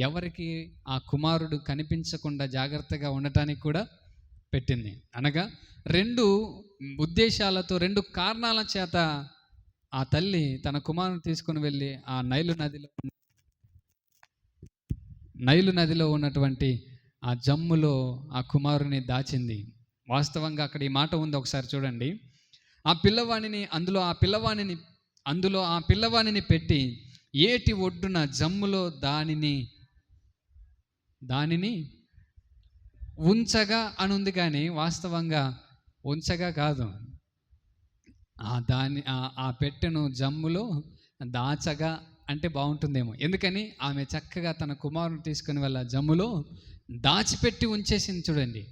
ఎవరికి ఆ కుమారుడు కనిపించకుండా జాగ్రత్తగా ఉండటానికి కూడా పెట్టింది. అనగా 2 ఉద్దేశాలతో, 2 కారణాల చేత ఆ తల్లి తన కుమారుని తీసుకుని వెళ్ళి ఆ నైలు నదిలో ఉన్నటువంటి ఆ జమ్ములో ఆ కుమారుని దాచింది. వాస్తవంగా అక్కడ ఈ మాట ఉంది, ఒకసారి చూడండి. అందులో ఆ పిల్లవాణిని పెట్టి ఏటి ఒడ్డున జమ్ములో దానిని ఉంచగా అని ఉంది. కానీ వాస్తవంగా ఉంచగా కాదు, ఆ పెట్టెను జమ్ములో దాచగా అంటే బాగుంటుందేమో. ఎందుకని? ఆమె చక్కగా తన కుమారుని తీసుకుని వెళ్ళి జమ్ములో దాచిపెట్టి ఉంచేసింది చూడండి.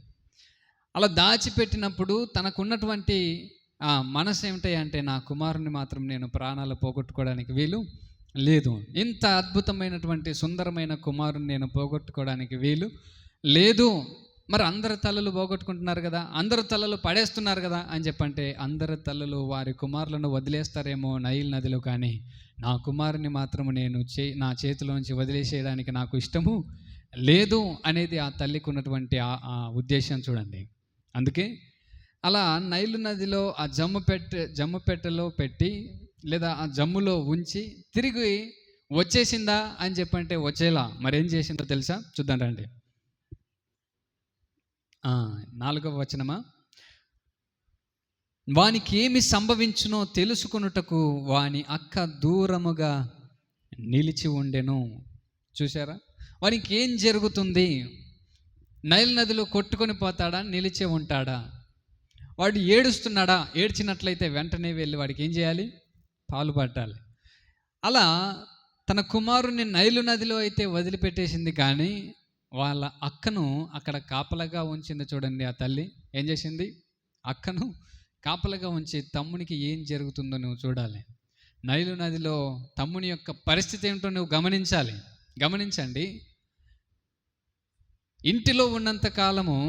అలా దాచిపెట్టినప్పుడు తనకున్నటువంటి మనసు ఏమిటంటే నా కుమారుని మాత్రం నేను ప్రాణాలు పోగొట్టుకోవడానికి వీలు లేదు, ఇంత అద్భుతమైనటువంటి సుందరమైన కుమారుని నేను పోగొట్టుకోవడానికి వీలు లేదు. మరి అందరు తల్లులు పోగొట్టుకుంటున్నారు కదా, అందరు తల్లులు పడేస్తున్నారు కదా అని చెప్పంటే అందరు తల్లులు వారి కుమారులను వదిలేస్తారేమో నైల్ నదిలో, కానీ నా కుమారుని మాత్రం నేను నా చేతిలోంచి వదిలేసేయడానికి నాకు ఇష్టము లేదు అనేది ఆ తల్లికి ఉన్నటువంటి ఆ ఉద్దేశం చూడండి. అందుకే అలా నైలు నదిలో ఆ జమ్ము పెట్టెలో పెట్టి లేదా ఆ జమ్ములో ఉంచి తిరిగి వచ్చేసిందా అని చెప్పంటే వచ్చేలా మరేం చేసిందో తెలుసా? చూద్దాం రండి. 4వ వచనమా? వానికి ఏమి సంభవించునో తెలుసుకొనుటకు వాని అక్క దూరముగా నిలిచి ఉండెను. చూసారా? వానికి ఏం జరుగుతుంది? నైల్ నదిలో కొట్టుకొని పోతాడా, నిలిచే ఉంటాడా? వాడు ఏడుస్తున్నాడా? ఏడ్చినట్లయితే వెంటనే వెళ్ళి వాడికి ఏం చేయాలి? పాలు పట్టాలి. అలా తన కుమారుని నైలు నదిలో అయితే వదిలిపెట్టేసింది, కానీ వాళ్ళ అక్కను అక్కడ కాపలగా ఉంచింది చూడండి. ఆ తల్లి ఏం చేసింది? అక్కను కాపలగా ఉంచి తమ్మునికి ఏం జరుగుతుందో నువ్వు చూడాలి. నైలు నదిలో తమ్ముని యొక్క పరిస్థితి ఏమిటో నువ్వు గమనించండి. ఇంటిలో ఉన్నంత కాలము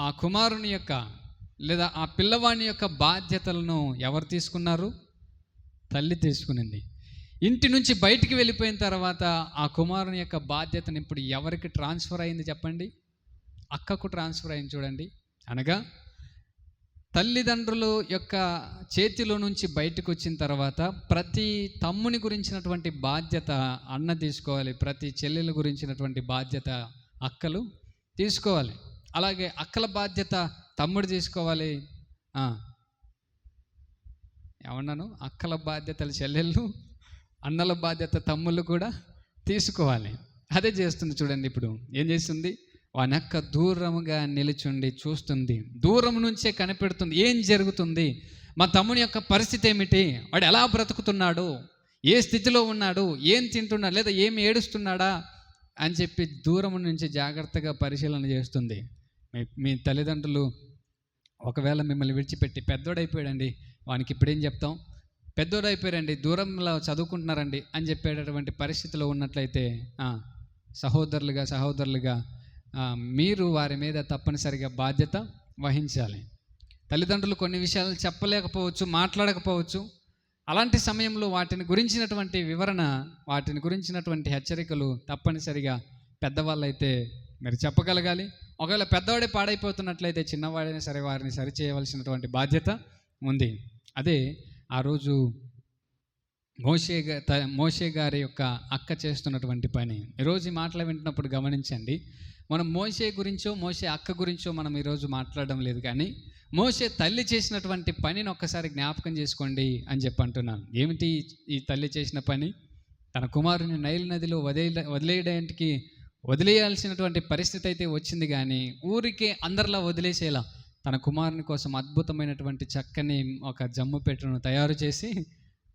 ఆ కుమారుని యొక్క లేదా ఆ పిల్లవాని యొక్క బాధ్యతలను ఎవరు తీసుకున్నారు? తల్లి తీసుకునింది. ఇంటి నుంచి బయటికి వెళ్ళిపోయిన తర్వాత ఆ కుమారుని యొక్క బాధ్యతను ఇప్పుడు ఎవరికి ట్రాన్స్ఫర్ అయింది చెప్పండి? అక్కకు ట్రాన్స్ఫర్ అయింది చూడండి. అనగా తల్లిదండ్రుల యొక్క చేతిలో నుంచి బయటకు వచ్చిన తర్వాత ప్రతి తమ్ముని గురించినటువంటి బాధ్యత అన్న తీసుకోవాలి, ప్రతి చెల్లెల గురించినటువంటి బాధ్యత అక్కలు తీసుకోవాలి. అలాగే అక్కల బాధ్యత తమ్ముడు తీసుకోవాలి. ఏమన్నాను? అక్కల బాధ్యతలు చెల్లెళ్ళు, అన్నల బాధ్యత తమ్ముళ్ళు కూడా తీసుకోవాలి. అదే చేస్తుంది చూడండి. ఇప్పుడు ఏం చేస్తుంది? వానక్క దూరముగా నిలుచుండి చూస్తుంది, దూరం నుంచే కనిపెడుతుంది ఏం జరుగుతుంది, మా తమ్ముని యొక్క పరిస్థితి ఏమిటి, వాడు ఎలా బ్రతుకుతున్నాడు, ఏ స్థితిలో ఉన్నాడు, ఏం తింటున్నాడు, లేదా ఏమి ఏడుస్తున్నాడా అని చెప్పి దూరం నుంచి జాగ్రత్తగా పరిశీలన చేస్తుంది. మీ తల్లిదండ్రులు ఒకవేళ మిమ్మల్ని విడిచిపెట్టి పెద్దోడైపోయాడండి, వానికి ఇప్పుడేం చెప్తాం, పెద్దోడైపోయారండి, దూరంలో చదువుకుంటున్నారండి అని చెప్పేటటువంటి పరిస్థితిలో ఉన్నట్లయితే సహోదరులుగా మీరు వారి మీద తప్పనిసరిగా బాధ్యత వహించాలి. తల్లిదండ్రులు కొన్ని విషయాలు చెప్పలేకపోవచ్చు, మాట్లాడకపోవచ్చు. అలాంటి సమయంలో వాటిని గురించినటువంటి వివరణ, వాటిని గురించినటువంటి హెచ్చరికలు తప్పనిసరిగా పెద్దవాళ్ళైతే మీరు చెప్పగలగాలి. ఒకవేళ పెద్దవాడే పాడైపోతున్నట్లయితే చిన్నవాడైనా సరే వారిని సరిచేయవలసినటువంటి బాధ్యత ఉంది. అదే ఆ రోజు మోషే గారి యొక్క అక్క చేస్తున్నటువంటి పని. ఈరోజు ఈ మాటలు వింటున్నప్పుడు గమనించండి, మనం మోషే గురించో మోషే అక్క గురించో మనం ఈరోజు మాట్లాడడం లేదు, కానీ మోషే తల్లి చేసినటువంటి పనిని ఒక్కసారి జ్ఞాపకం చేసుకోండి అని చెప్పి అంటున్నాను. ఏమిటి ఈ తల్లి చేసిన పని? తన కుమారుని నైల్ నదిలో వదిలేయాల్సినటువంటి పరిస్థితి అయితే వచ్చింది, కానీ ఊరికే అందరిలా వదిలేసేలా తన కుమారుని కోసం అద్భుతమైనటువంటి చక్కని ఒక జమ్ము పెట్టెను తయారు చేసి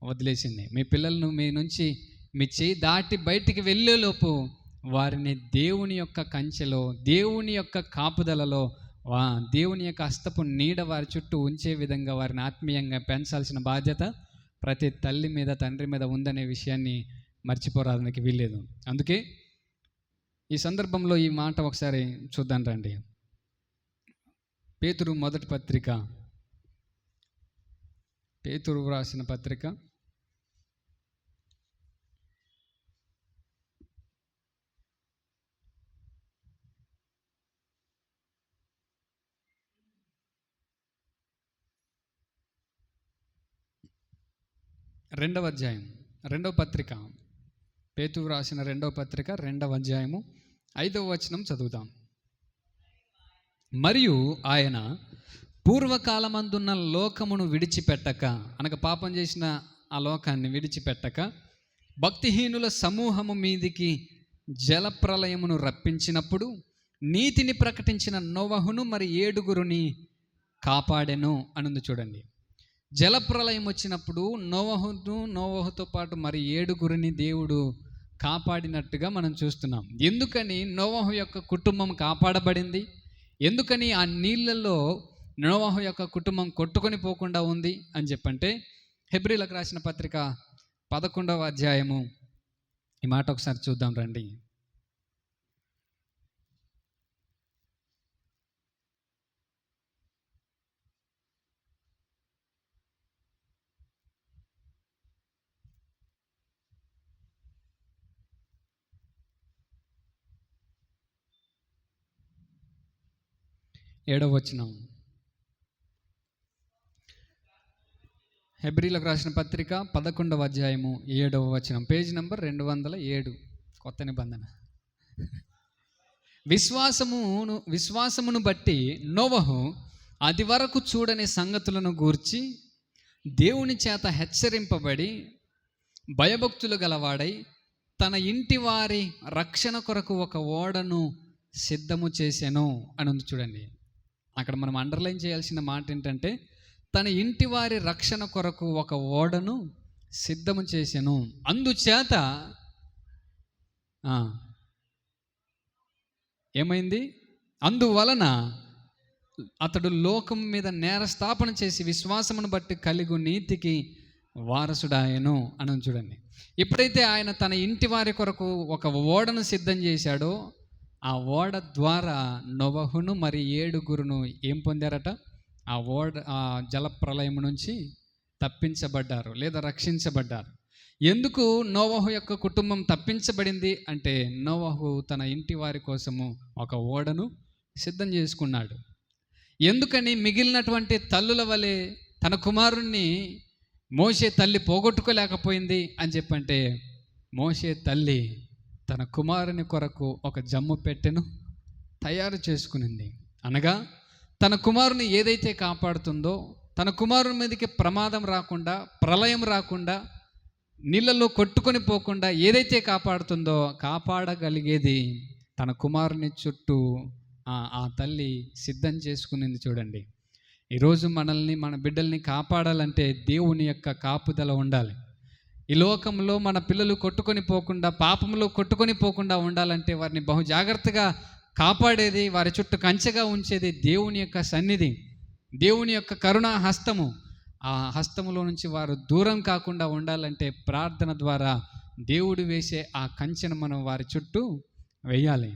వదిలేసింది. మీ పిల్లలను మీ నుంచి మీ చేయి దాటి బయటికి వెళ్ళేలోపు వారిని దేవుని యొక్క కంచెలో, దేవుని యొక్క కాపుదలలో, దేవుని యొక్క హస్తపు నీడ వారి చుట్టూ ఉంచే విధంగా వారిని ఆత్మీయంగా పెంచాల్సిన బాధ్యత ప్రతి తల్లి మీద, తండ్రి మీద ఉందనే విషయాన్ని మర్చిపోరానికి వీల్లేదు. అందుకే ఈ సందర్భంలో ఈ మాట ఒకసారి చూద్దాం రండి. పేతురు మొదటి పత్రిక, పేతురు రాసిన పత్రిక 2వ అధ్యాయం, 2వ పత్రిక, పేతురు రాసిన 2వ పత్రిక 2వ అధ్యాయము 5వ వచనం చదువుతాం. మరియు ఆయన పూర్వకాలమందున్న లోకమును విడిచిపెట్టక, అనగా పాపం చేసిన ఆ లోకాన్ని విడిచిపెట్టక, భక్తిహీనుల సమూహము మీదికి జలప్రలయమును రప్పించినప్పుడు నీతిని ప్రకటించిన నోవహును మరి 7 కాపాడెను అనుంది. చూడండి, జలప్రలయం వచ్చినప్పుడు నోవహుతో పాటు మరి 7 దేవుడు కాపాడినట్టుగా మనం చూస్తున్నాం. ఎందుకని నోవహు యొక్క కుటుంబం కాపాడబడింది? ఎందుకని ఆ నీళ్ళల్లో నోవహు యొక్క కుటుంబం కొట్టుకొని పోకుండా ఉంది అని చెప్పంటే, హెబ్రీలకు రాసిన పత్రిక 11వ అధ్యాయము ఈ మాట ఒకసారి చూద్దాం రండి. ఏడవ వచనం, హెబ్రీలకు రాసిన పత్రిక 11వ అధ్యాయము 7వ వచనం, పేజ్ నంబర్ 207, కొత్త నిబంధన. విశ్వాసమును బట్టి నోవహు అది వరకు చూడని సంగతులను గూర్చి దేవుని చేత హెచ్చరింపబడి భయభక్తులు గలవాడై తన ఇంటి వారి రక్షణ కొరకు ఒక ఓడను సిద్ధము చేసెను అని ఉంది. చూడండి, అక్కడ మనం అండర్లైన్ చేయాల్సిన మాట ఏంటంటే, తన ఇంటి వారి రక్షణ కొరకు ఒక ఓడను సిద్ధము చేసెను. అందుచేత ఏమైంది? అందువలన అతడు లోకం మీద నేరస్థాపన చేసి విశ్వాసమును బట్టి కలిగు నీతికి వారసుడాయను అని చూడండి. ఎప్పుడైతే ఆయన తన ఇంటి వారి కొరకు ఒక ఓడను సిద్ధం చేశాడో, ఆ ఓడ ద్వారా నోవహును మరి 7 ఏం పొందారట? ఆ జలప్రలయం నుంచి తప్పించబడ్డారు లేదా రక్షించబడ్డారు. ఎందుకు నోవహు యొక్క కుటుంబం తప్పించబడింది అంటే, నోవహు తన ఇంటి వారి కోసము ఒక ఓడను సిద్ధం చేసుకున్నాడు. ఎందుకని మిగిలినటువంటి తల్లుల వలె తన కుమారుణ్ణి మోషే తల్లి పోగొట్టుకోలేకపోయింది అని చెప్పంటే, మోషే తల్లి తన కుమారుని కొరకు ఒక జమ్ము పెట్టెను తయారు చేసుకునింది. అనగా తన కుమారుని ఏదైతే కాపాడుతుందో, తన కుమారుని మీదకి ప్రమాదం రాకుండా, ప్రళయం రాకుండా, నీళ్ళల్లో కొట్టుకొని పోకుండా ఏదైతే కాపాడుతుందో, కాపాడగలిగేది తన కుమారుని చుట్టూ ఆ తల్లి సిద్ధం చేసుకునింది చూడండి. ఈరోజు మనల్ని, మన బిడ్డల్ని కాపాడాలంటే దేవుని యొక్క కాపుదల ఉండాలి. ఈ లోకంలో మన పిల్లలు కొట్టుకొని పోకుండా, పాపంలో కొట్టుకొని పోకుండా ఉండాలంటే వారిని బహు జాగ్రత్తగా కాపాడేది, వారి చుట్టూ కంచెగా ఉంచేది దేవుని యొక్క సన్నిధి, దేవుని యొక్క కరుణా హస్తము. ఆ హస్తములో నుంచి వారు దూరం కాకుండా ఉండాలంటే ప్రార్థన ద్వారా దేవుడు వేసే ఆ కంచెను మనం వారి చుట్టూ వేయాలి.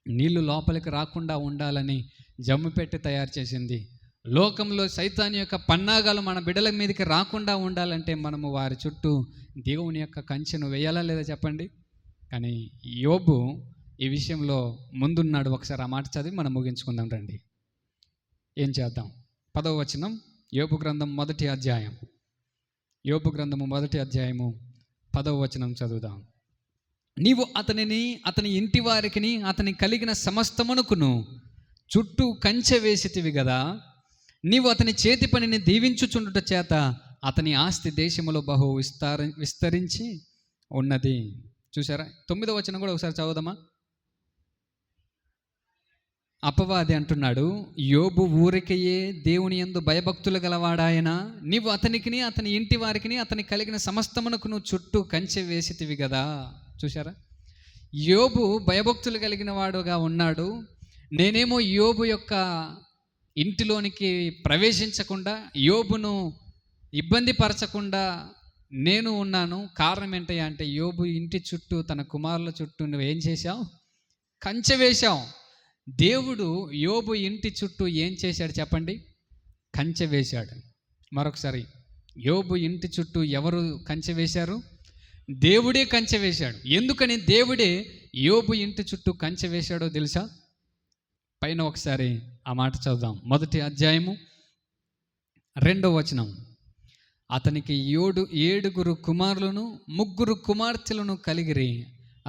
నీళ్లు లోపలికి రాకుండా ఉండాలని జమ్ము పెట్టి తయారు చేసింది. లోకంలో సైతాన్ యొక్క పన్నాగాలు మన బిడ్డల మీదకి రాకుండా ఉండాలంటే మనము వారి చుట్టూ దేవుని యొక్క కంచెను వేయాలా లేదా చెప్పండి. కానీ యోబు ఈ విషయంలో ముందున్నాడు. ఒకసారి ఆ మాట చదివి మనం ముగించుకుందాం రండి. ఏం చేద్దాం? 10వ వచనం, యోబు గ్రంథం 1వ అధ్యాయం. యోబు గ్రంథము 1వ అధ్యాయము 10వ వచనం చదువుదాం. నీవు అతనిని, అతని ఇంటి వారికిని, అతని కలిగిన సమస్తమునకును చుట్టూ కంచె వేసితివి కదా. నీవు అతని చేతి పనిని దీవించుచుండుట చేత అతని ఆస్తి దేశములో బహు విస్తరించి ఉన్నది. చూసారా? 9వ వచనం కూడా ఒకసారి చదువుదామా. అపవాది అంటున్నాడు, యోబు ఊరికయే దేవుని యందు భయభక్తులు గలవాడాయన. నీవు అతనికిని, అతని ఇంటి వారికిని, అతని కలిగిన సమస్తమునకు నువ్వు చుట్టూ కంచె వేసితివి కదా. చూసారా? యోబు భయభక్తులు కలిగిన వాడుగా ఉన్నాడు. నేనేమో యోబు యొక్క ఇంటిలోనికి ప్రవేశించకుండా, యోబును ఇబ్బంది పరచకుండా నేను ఉన్నాను. కారణం ఏంటయ్యా అంటే, యోబు ఇంటి చుట్టూ, తన కుమారుల చుట్టూ నువ్వు ఏం చేశావు? కంచె వేశావు. దేవుడు యోబు ఇంటి చుట్టూ ఏం చేశాడు చెప్పండి? కంచె వేశాడు. మరొకసారి, యోబు ఇంటి చుట్టూ ఎవరు కంచె వేశారు? దేవుడే కంచె వేశాడు. ఎందుకని దేవుడే యోబు ఇంటి చుట్టూ కంచె వేశాడో తెలుసా? పైన ఒకసారి ఆ మాట చదువుదాం. 1వ అధ్యాయము 2వ వచనం. అతనికి 7 కుమారులను 3 కుమార్తెలను కలిగిరి.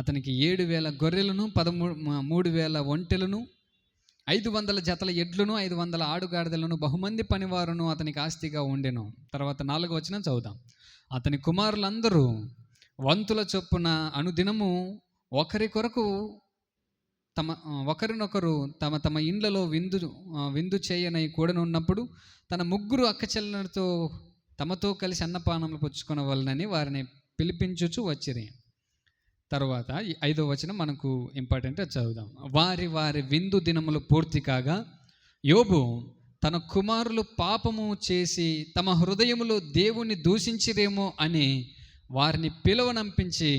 అతనికి 7,000 గొర్రెలను, 3,000 ఒంటెలను, 500 జతల ఎడ్లను, 500 ఆడుగాడిదలను, బహుమంది పనివారును అతనికి ఆస్తిగా ఉండెను. తర్వాత 4వ వచనం చదువుదాం. అతని కుమారులందరూ వంతుల చొప్పున అనుదినము ఒకరినొకరు తమ తమ ఇండ్లలో విందు చేయనై కూడనున్నప్పుడు తన 3 అక్కచెల్లెలతో తమతో కలిసి అన్నపానములు పుచ్చుకొనవలెనని వారిని పిలిపించుచు వచ్చిరి. తరువాత 5వ వచనం మనకు ఇంపార్టెంట్, చదువుదాం. వారి వారి విందు దినములు పూర్తి కాగా యోబు తన కుమారులు పాపము చేసి తమ హృదయములో దేవుని దూషించిరేమో అని వారిని పిలువనంపించి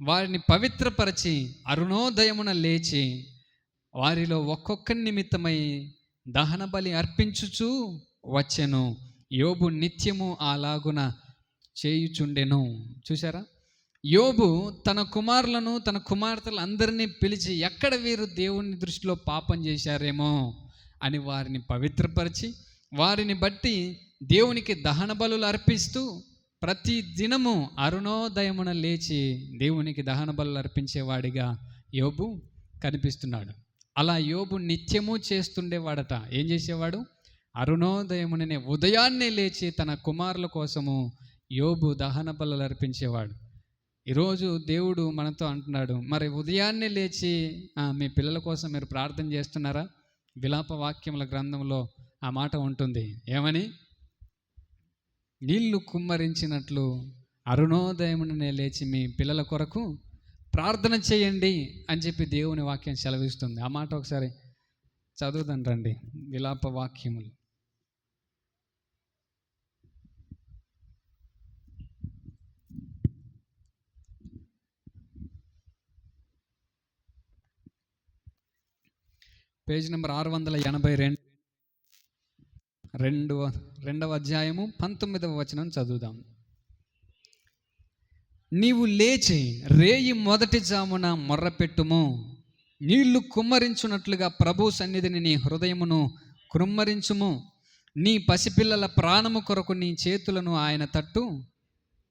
వారిని పవిత్రపరచి అరుణోదయమున లేచి వారిలో ఒక్కొక్కరి నిమిత్తమై దహన బలి అర్పించుచూ వచ్చెను. యోబు నిత్యము అలాగున చేయుచుండెను. చూసారా? యోబు తన కుమారులను, తన కుమార్తెలు అందరినీ పిలిచి ఎక్కడ వీరు దేవుని దృష్టిలో పాపం చేశారేమో అని వారిని పవిత్రపరిచి వారిని బట్టి దేవునికి దహన బలులు అర్పిస్తూ ప్రతి దినము అరుణోదయమున లేచి దేవునికి దహన బలులు అర్పించేవాడిగా యోబు కనిపిస్తున్నాడు. అలా యోబు నిత్యము చేస్తుండేవాడట. ఏం చేసేవాడు? అరుణోదయముననే ఉదయాన్నే లేచి తన కుమారుల కోసము యోబు దహన బలులు అర్పించేవాడు. ఈరోజు దేవుడు మనతో అంటున్నాడు, మరి ఉదయాన్నే లేచి మీ పిల్లల కోసం మీరు ప్రార్థన చేస్తున్నారా? విలాప వాక్యముల గ్రంథంలో ఆ మాట ఉంటుంది. ఏమని? నీళ్లు కుమ్మరించినట్లు అరుణోదయమునే లేచి మీ పిల్లల కొరకు ప్రార్థన చేయండి అని చెప్పి దేవుని వాక్యం సెలవిస్తుంది. ఆ మాట ఒకసారి చదువుదాం రండి. విలాప వాక్యములు పేజ్ నెంబర్ 682, 2వ అధ్యాయము 19వ వచనం చదువుదాం. నీవు లేచి రేయి మొదటి జామున మొర్రపెట్టుము, నీళ్లు కుమ్మరించున్నట్లుగా ప్రభు సన్నిధిని నీ హృదయమును కుమ్మరించుము. నీ పసిపిల్లల ప్రాణము కొరకు నీ చేతులను ఆయన తట్టు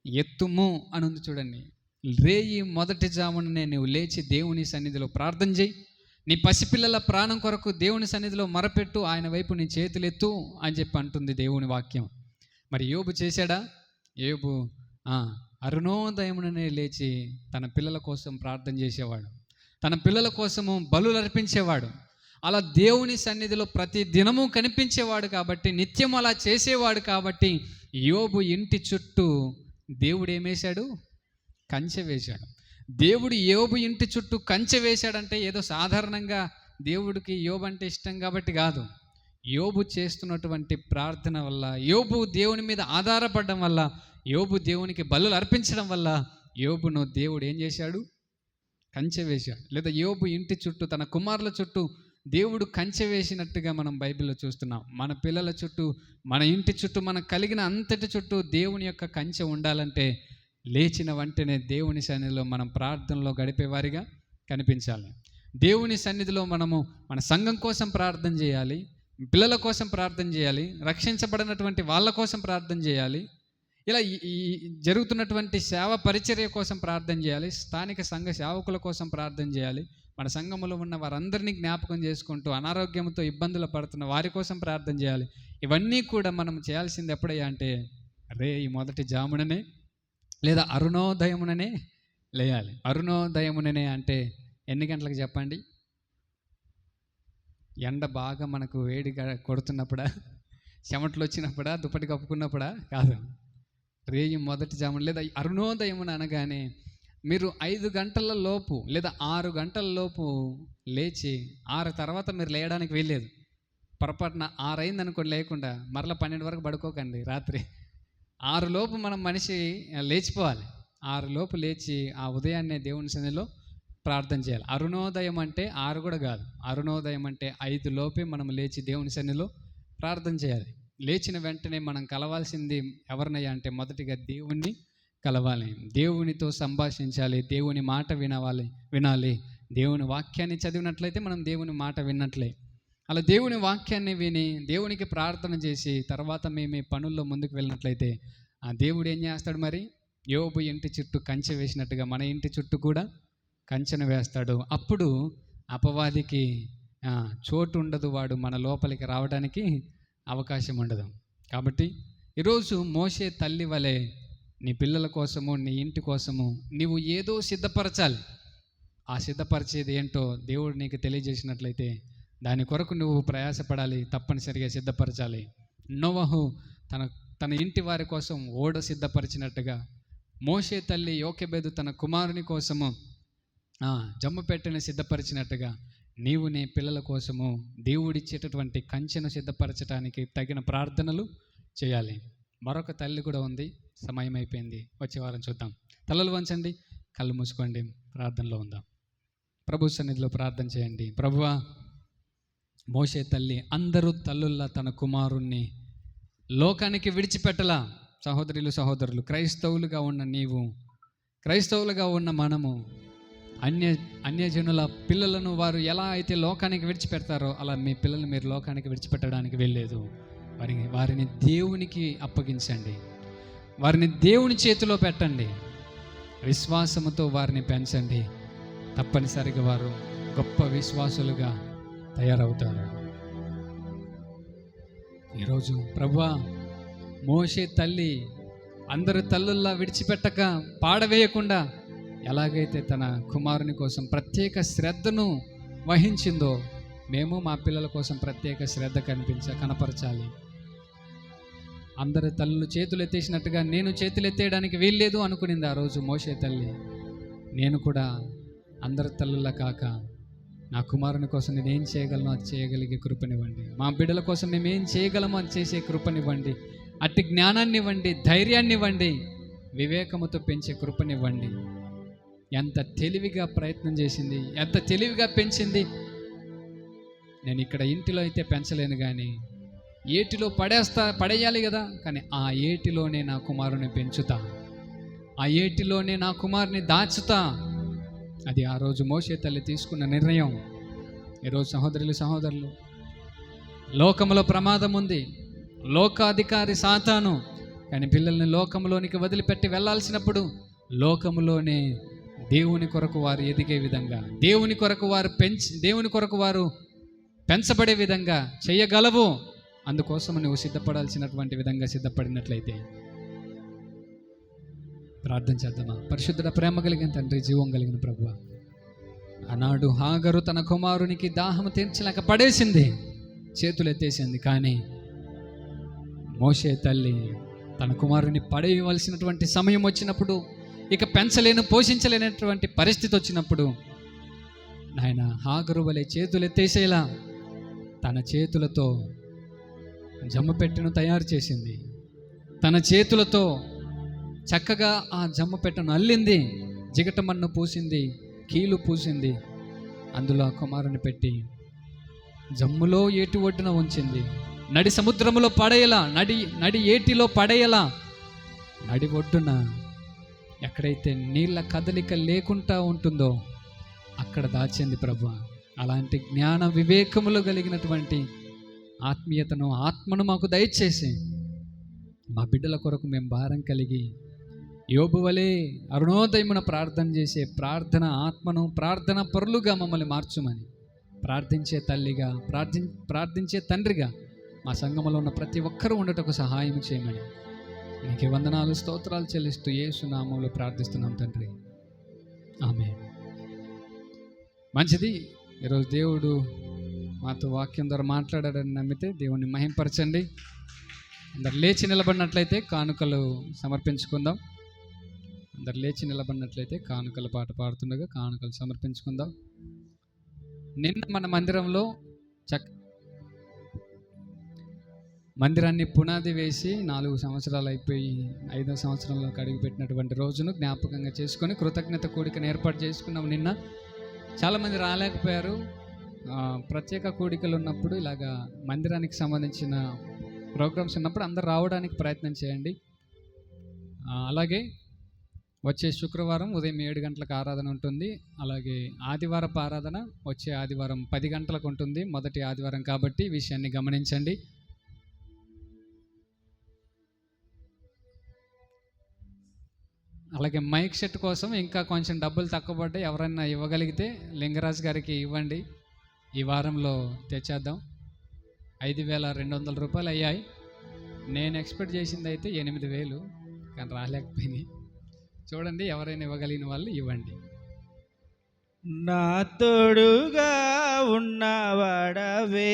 ఎత్తుము అని ఉంది చూడండి. రేయి మొదటి జాముననే నీవు లేచి దేవుని సన్నిధిలో ప్రార్థన చేయి. నీ పసిపిల్లల ప్రాణం కొరకు దేవుని సన్నిధిలో మొరపెట్టు, ఆయన వైపు నీ చేతులెత్తు అని చెప్పి అంటుంది దేవుని వాక్యం. మరి యోబు చేశాడా? యోబు అరుణోదయముననే లేచి తన పిల్లల కోసం ప్రార్థన చేసేవాడు. తన పిల్లల కోసము బలులు అర్పించేవాడు. అలా దేవుని సన్నిధిలో ప్రతి దినము కనిపించేవాడు కాబట్టి, నిత్యం అలా చేసేవాడు కాబట్టి యోబు ఇంటి చుట్టూ దేవుడు ఏమేశాడు? కంచె వేశాడు. దేవుడు యోబు ఇంటి చుట్టూ కంచె వేశాడంటే ఏదో సాధారణంగా దేవుడికి యోబు అంటే ఇష్టం కాబట్టి కాదు. యోబు చేస్తున్నటువంటి ప్రార్థన వల్ల, యోబు దేవుని మీద ఆధారపడడం వల్ల, యోబు దేవునికి బలులు అర్పించడం వల్ల యోబును దేవుడు ఏం చేశాడు? కంచె వేశాడు. లేదా యోబు ఇంటి చుట్టూ, తన కుమారుల చుట్టూ దేవుడు కంచె వేసినట్టుగా మనం బైబిల్లో చూస్తున్నాం. మన పిల్లల చుట్టూ, మన ఇంటి చుట్టూ, మనకు కలిగిన అంతటి చుట్టూ దేవుని యొక్క కంచె ఉండాలంటే లేచిన వెంటనే దేవుని సన్నిధిలో మనం ప్రార్థనలో గడిపేవారిగా కనిపించాలి. దేవుని సన్నిధిలో మనము మన సంఘం కోసం ప్రార్థన చేయాలి, పిల్లల కోసం ప్రార్థన చేయాలి, రక్షించబడినటువంటి వాళ్ళ కోసం ప్రార్థన చేయాలి. ఇలా ఈ జరుగుతున్నటువంటి సేవ పరిచర్య కోసం ప్రార్థన చేయాలి, స్థానిక సంఘ సేవకుల కోసం ప్రార్థన చేయాలి, మన సంఘములో ఉన్న వారందరినీ జ్ఞాపకం చేసుకుంటూ అనారోగ్యంతో ఇబ్బందులు పడుతున్న వారి కోసం ప్రార్థన చేయాలి. ఇవన్నీ కూడా మనం చేయాల్సింది ఎప్పుడయ్యా అంటే ఈ మొదటి జాముననే లేదా అరుణోదయముననే లేయాలి. అరుణోదయముననే అంటే ఎన్ని గంటలకు చెప్పండి? ఎండ బాగా మనకు వేడిగా కొడుతున్నప్పుడా, చెమటలు వచ్చినప్పుడా, దుప్పటి కప్పుకున్నప్పుడా? కాదు. రేయి మొదటి జామున లేదా అరుణోదయమున అనగానే మీరు 5 గంటల లోపు లేదా 6 గంటల లోపు లేచి 6 తర్వాత మీరు లేయడానికి వీల్లేదు. పొరపాటున 6 అయింది అనుకోండి, లేకుండా మరలా 12 వరకు పడుకోకండి. రాత్రి 6 లోపు మనం మనిషి లేచిపోవాలి. 6 లోపు లేచి ఆ ఉదయాన్నే దేవుని సన్నిధిలో ప్రార్థన చేయాలి. అరుణోదయం అంటే 6 కూడా కాదు. అరుణోదయం అంటే 5 లోపే మనం లేచి దేవుని సన్నిధిలో ప్రార్థన చేయాలి. లేచిన వెంటనే మనం కలవాల్సింది ఎవరినయ్యా అంటే మొదటిగా దేవుణ్ణి కలవాలి, దేవునితో సంభాషించాలి, దేవుని మాట వినాలి. దేవుని వాక్యాన్ని చదివినట్లయితే మనం దేవుని మాట విన్నట్లే. అలా దేవుని వాక్యాన్ని విని దేవునికి ప్రార్థన చేసి తర్వాత మేము పనుల్లో ముందుకు వెళ్ళినట్లయితే ఆ దేవుడు ఏం చేస్తాడు? మరి యోబు ఇంటి చుట్టూ కంచె వేసినట్టుగా మన ఇంటి చుట్టూ కూడా కంచెను వేస్తాడు. అప్పుడు అపవాదికి చోటు ఉండదు, వాడు మన లోపలికి రావడానికి అవకాశం ఉండదు. కాబట్టి ఈరోజు మోషే తల్లి వలె నీ పిల్లల కోసము, నీ ఇంటి కోసము నీవు ఏదో సిద్ధపరచాలి. ఆ సిద్ధపరిచేది ఏంటో దేవుడు నీకు తెలియజేసినట్లయితే దాని కొరకు నువ్వు ప్రయాసపడాలి, తప్పనిసరిగా సిద్ధపరచాలి. నోవహు తన ఇంటి వారి కోసం ఓడ సిద్ధపరిచినట్టుగా, మోషే తల్లి యోకెబెదు తన కుమారుని కోసము జమ్ము పెట్టెను సిద్ధపరిచినట్టుగా నీవు నీ పిల్లల కోసము దేవుడిచ్చేటటువంటి కంచెను సిద్ధపరచడానికి తగిన ప్రార్థనలు చేయాలి. మరొక తల్లి కూడా ఉంది. సమయం అయిపోయింది, వచ్చే వారం చూద్దాం. తలలు వంచండి, కళ్ళు మూసుకోండి, ప్రార్థనలో ఉందాం. ప్రభు సన్నిధిలో ప్రార్థన చేయండి. ప్రభువా, మోషే తల్లి అందరూ తల్లుల్లా తన కుమారుణ్ణి లోకానికి విడిచిపెట్టలా. సహోదరులు, క్రైస్తవులుగా ఉన్న నీవు, క్రైస్తవులుగా ఉన్న మనము అన్యజనుల పిల్లలను వారు ఎలా అయితే లోకానికి విడిచిపెడతారో అలా మీ పిల్లలు మీరు లోకానికి విడిచిపెట్టడానికి వెళ్ళలేదు. వారిని దేవునికి అప్పగించండి, వారిని దేవుని చేతిలో పెట్టండి, విశ్వాసముతో వారిని పెంచండి. తప్పనిసరిగా వారు గొప్ప విశ్వాసులుగా తయారవుతారు. ఈరోజు ప్రభువా, మోషే తల్లి అందరు తల్లుల్లా విడిచిపెట్టక పాడవేయకుండా ఎలాగైతే తన కుమారుని కోసం ప్రత్యేక శ్రద్ధను వహించిందో మేము మా పిల్లల కోసం ప్రత్యేక శ్రద్ధ కనపరచాలి. అందరి తల్లులు చేతులు ఎత్తేసినట్టుగా నేను చేతులు ఎత్తేయడానికి వీల్లేదు అనుకునింది ఆ రోజు మోషే తల్లి. నేను కూడా అందరి తల్లులా కాక నా కుమారుని కోసం నేనేం చేయగలను అది చేయగలిగే కృపనివ్వండి. మా బిడ్డల కోసం మేమేం చేయగలమో అది చేసే కృపనివ్వండి. అట్టి జ్ఞానాన్ని ఇవ్వండి, ధైర్యాన్ని ఇవ్వండి, వివేకముతో పెంచే కృపనివ్వండి. ఎంత తెలివిగా ప్రయత్నం చేసింది, ఎంత తెలివిగా పెంచింది. నేను ఇక్కడ ఇంటిలో అయితే పెంచలేను, కానీ ఏటిలో పడేయాలి కదా. కానీ ఆ ఏటిలోనే నా కుమారుని పెంచుతా, ఆ ఏటిలోనే నా కుమారుని దాచుతా. అది ఆ రోజు మోషే తల్లి తీసుకున్న నిర్ణయం. ఈరోజు సహోదరులు, లోకంలో ప్రమాదం ఉంది, లోకాధికారి సాతాను. కానీ పిల్లల్ని లోకంలోనికి వదిలిపెట్టి వెళ్ళాల్సినప్పుడు లోకములోనే దేవుని కొరకు వారు ఎదిగే విధంగా, దేవుని కొరకు వారు పెంచబడే విధంగా చేయగలవు. అందుకోసం నువ్వు సిద్ధపడాల్సినటువంటి విధంగా సిద్ధపడినట్లయితే ప్రార్థన చేద్దామా? పరిశుద్ధుడ, ప్రేమ కలిగిన తండ్రి, జీవం కలిగిన ప్రభువా, ఆనాడు హాగరు తన కుమారునికి దాహము తీర్చలేక పడేసింది, చేతులు ఎత్తేసింది. కానీ మోషే తల్లి తన కుమారుని పడేయవలసినటువంటి సమయం వచ్చినప్పుడు, ఇక పెంచలేను పోషించలేనటువంటి పరిస్థితి వచ్చినప్పుడు, నాయన హాగరు వలె చేతులు ఎత్తేసేలా తన చేతులతో జమ్మపెట్టెను తయారు చేసింది. తన చేతులతో చక్కగా ఆ జమ్మపెట్టెను అల్లింది, జిగటమన్ను పూసింది, కీలు పూసింది. అందులో ఆ కుమారుని పెట్టి జమ్ములో ఏటి ఒడ్డున ఉంచింది. నడి సముద్రములో పడేయలా, నడి ఏటిలో పడేయలా, నడి ఒడ్డున ఎక్కడైతే నీళ్ళ కదలిక లేకుండా ఉంటుందో అక్కడ దాచింది ప్రభు. అలాంటి జ్ఞాన వివేకములు కలిగినటువంటి ఆత్మీయతను, ఆత్మను మాకు దయచేసి మా బిడ్డల కొరకు మేము భారం కలిగి యోబు వలె అరుణోదయమున ప్రార్థన చేసే ప్రార్థన ఆత్మను, ప్రార్థన పరులుగా మమ్మల్ని మార్చుమని, ప్రార్థించే తల్లిగా, ప్రార్థించే తండ్రిగా మా సంఘములో ఉన్న ప్రతి ఒక్కరూ ఉండటకు సహాయం చేయమని నీకే వందనాలు, స్తోత్రాలు చెల్లిస్తూ యేసు నామములో ప్రార్థిస్తున్నాం తండ్రి, ఆమేన్. మంచిది. ఈరోజు దేవుడు మాతో వాక్యం ద్వారా మాట్లాడాడని నమ్మితే దేవుని మహింపరచండి. అందరు లేచి నిలబడినట్లయితే కానుకలు సమర్పించుకుందాం. అందరు లేచి నిలబడినట్లయితే కానుకల పాట పాడుతుండగా కానుకలు సమర్పించుకుందాం. నిన్న మన మందిరంలో మందిరాన్ని పునాది వేసి 4 సంవత్సరాలు అయిపోయి 5వ సంవత్సరంలో అడుగుపెట్టినటువంటి రోజును జ్ఞాపకంగా చేసుకొని కృతజ్ఞత కూడికను ఏర్పాటు చేసుకున్నాం. నిన్న చాలామంది రాలేకపోయారు. ప్రత్యేక కూడికలు ఉన్నప్పుడు, ఇలాగా మందిరానికి సంబంధించిన ప్రోగ్రామ్స్ ఉన్నప్పుడు అందరు రావడానికి ప్రయత్నం చేయండి. అలాగే వచ్చే శుక్రవారం ఉదయం 7 గంటలకు ఆరాధన ఉంటుంది. అలాగే ఆదివారపు ఆరాధన వచ్చే ఆదివారం 10 గంటలకు ఉంటుంది. మొదటి ఆదివారం కాబట్టి ఈ విషయాన్ని గమనించండి. అలాగే మైక్ సెట్ కోసం ఇంకా కొంచెం డబ్బులు తక్కువ పడ్డాయి. ఎవరైనా ఇవ్వగలిగితే లింగరాజు గారికి ఇవ్వండి. ఈ వారంలో తెచ్చేద్దాం. 5,200 రూపాయలు అయ్యాయి. నేను ఎక్స్పెక్ట్ చేసింది అయితే 8,000, కానీ రాలేకపోయినాయి. చూడండి, ఎవరైనా ఇవ్వగలిగిన వాళ్ళు ఇవ్వండి. నా తోడుగా ఉన్నవాడవే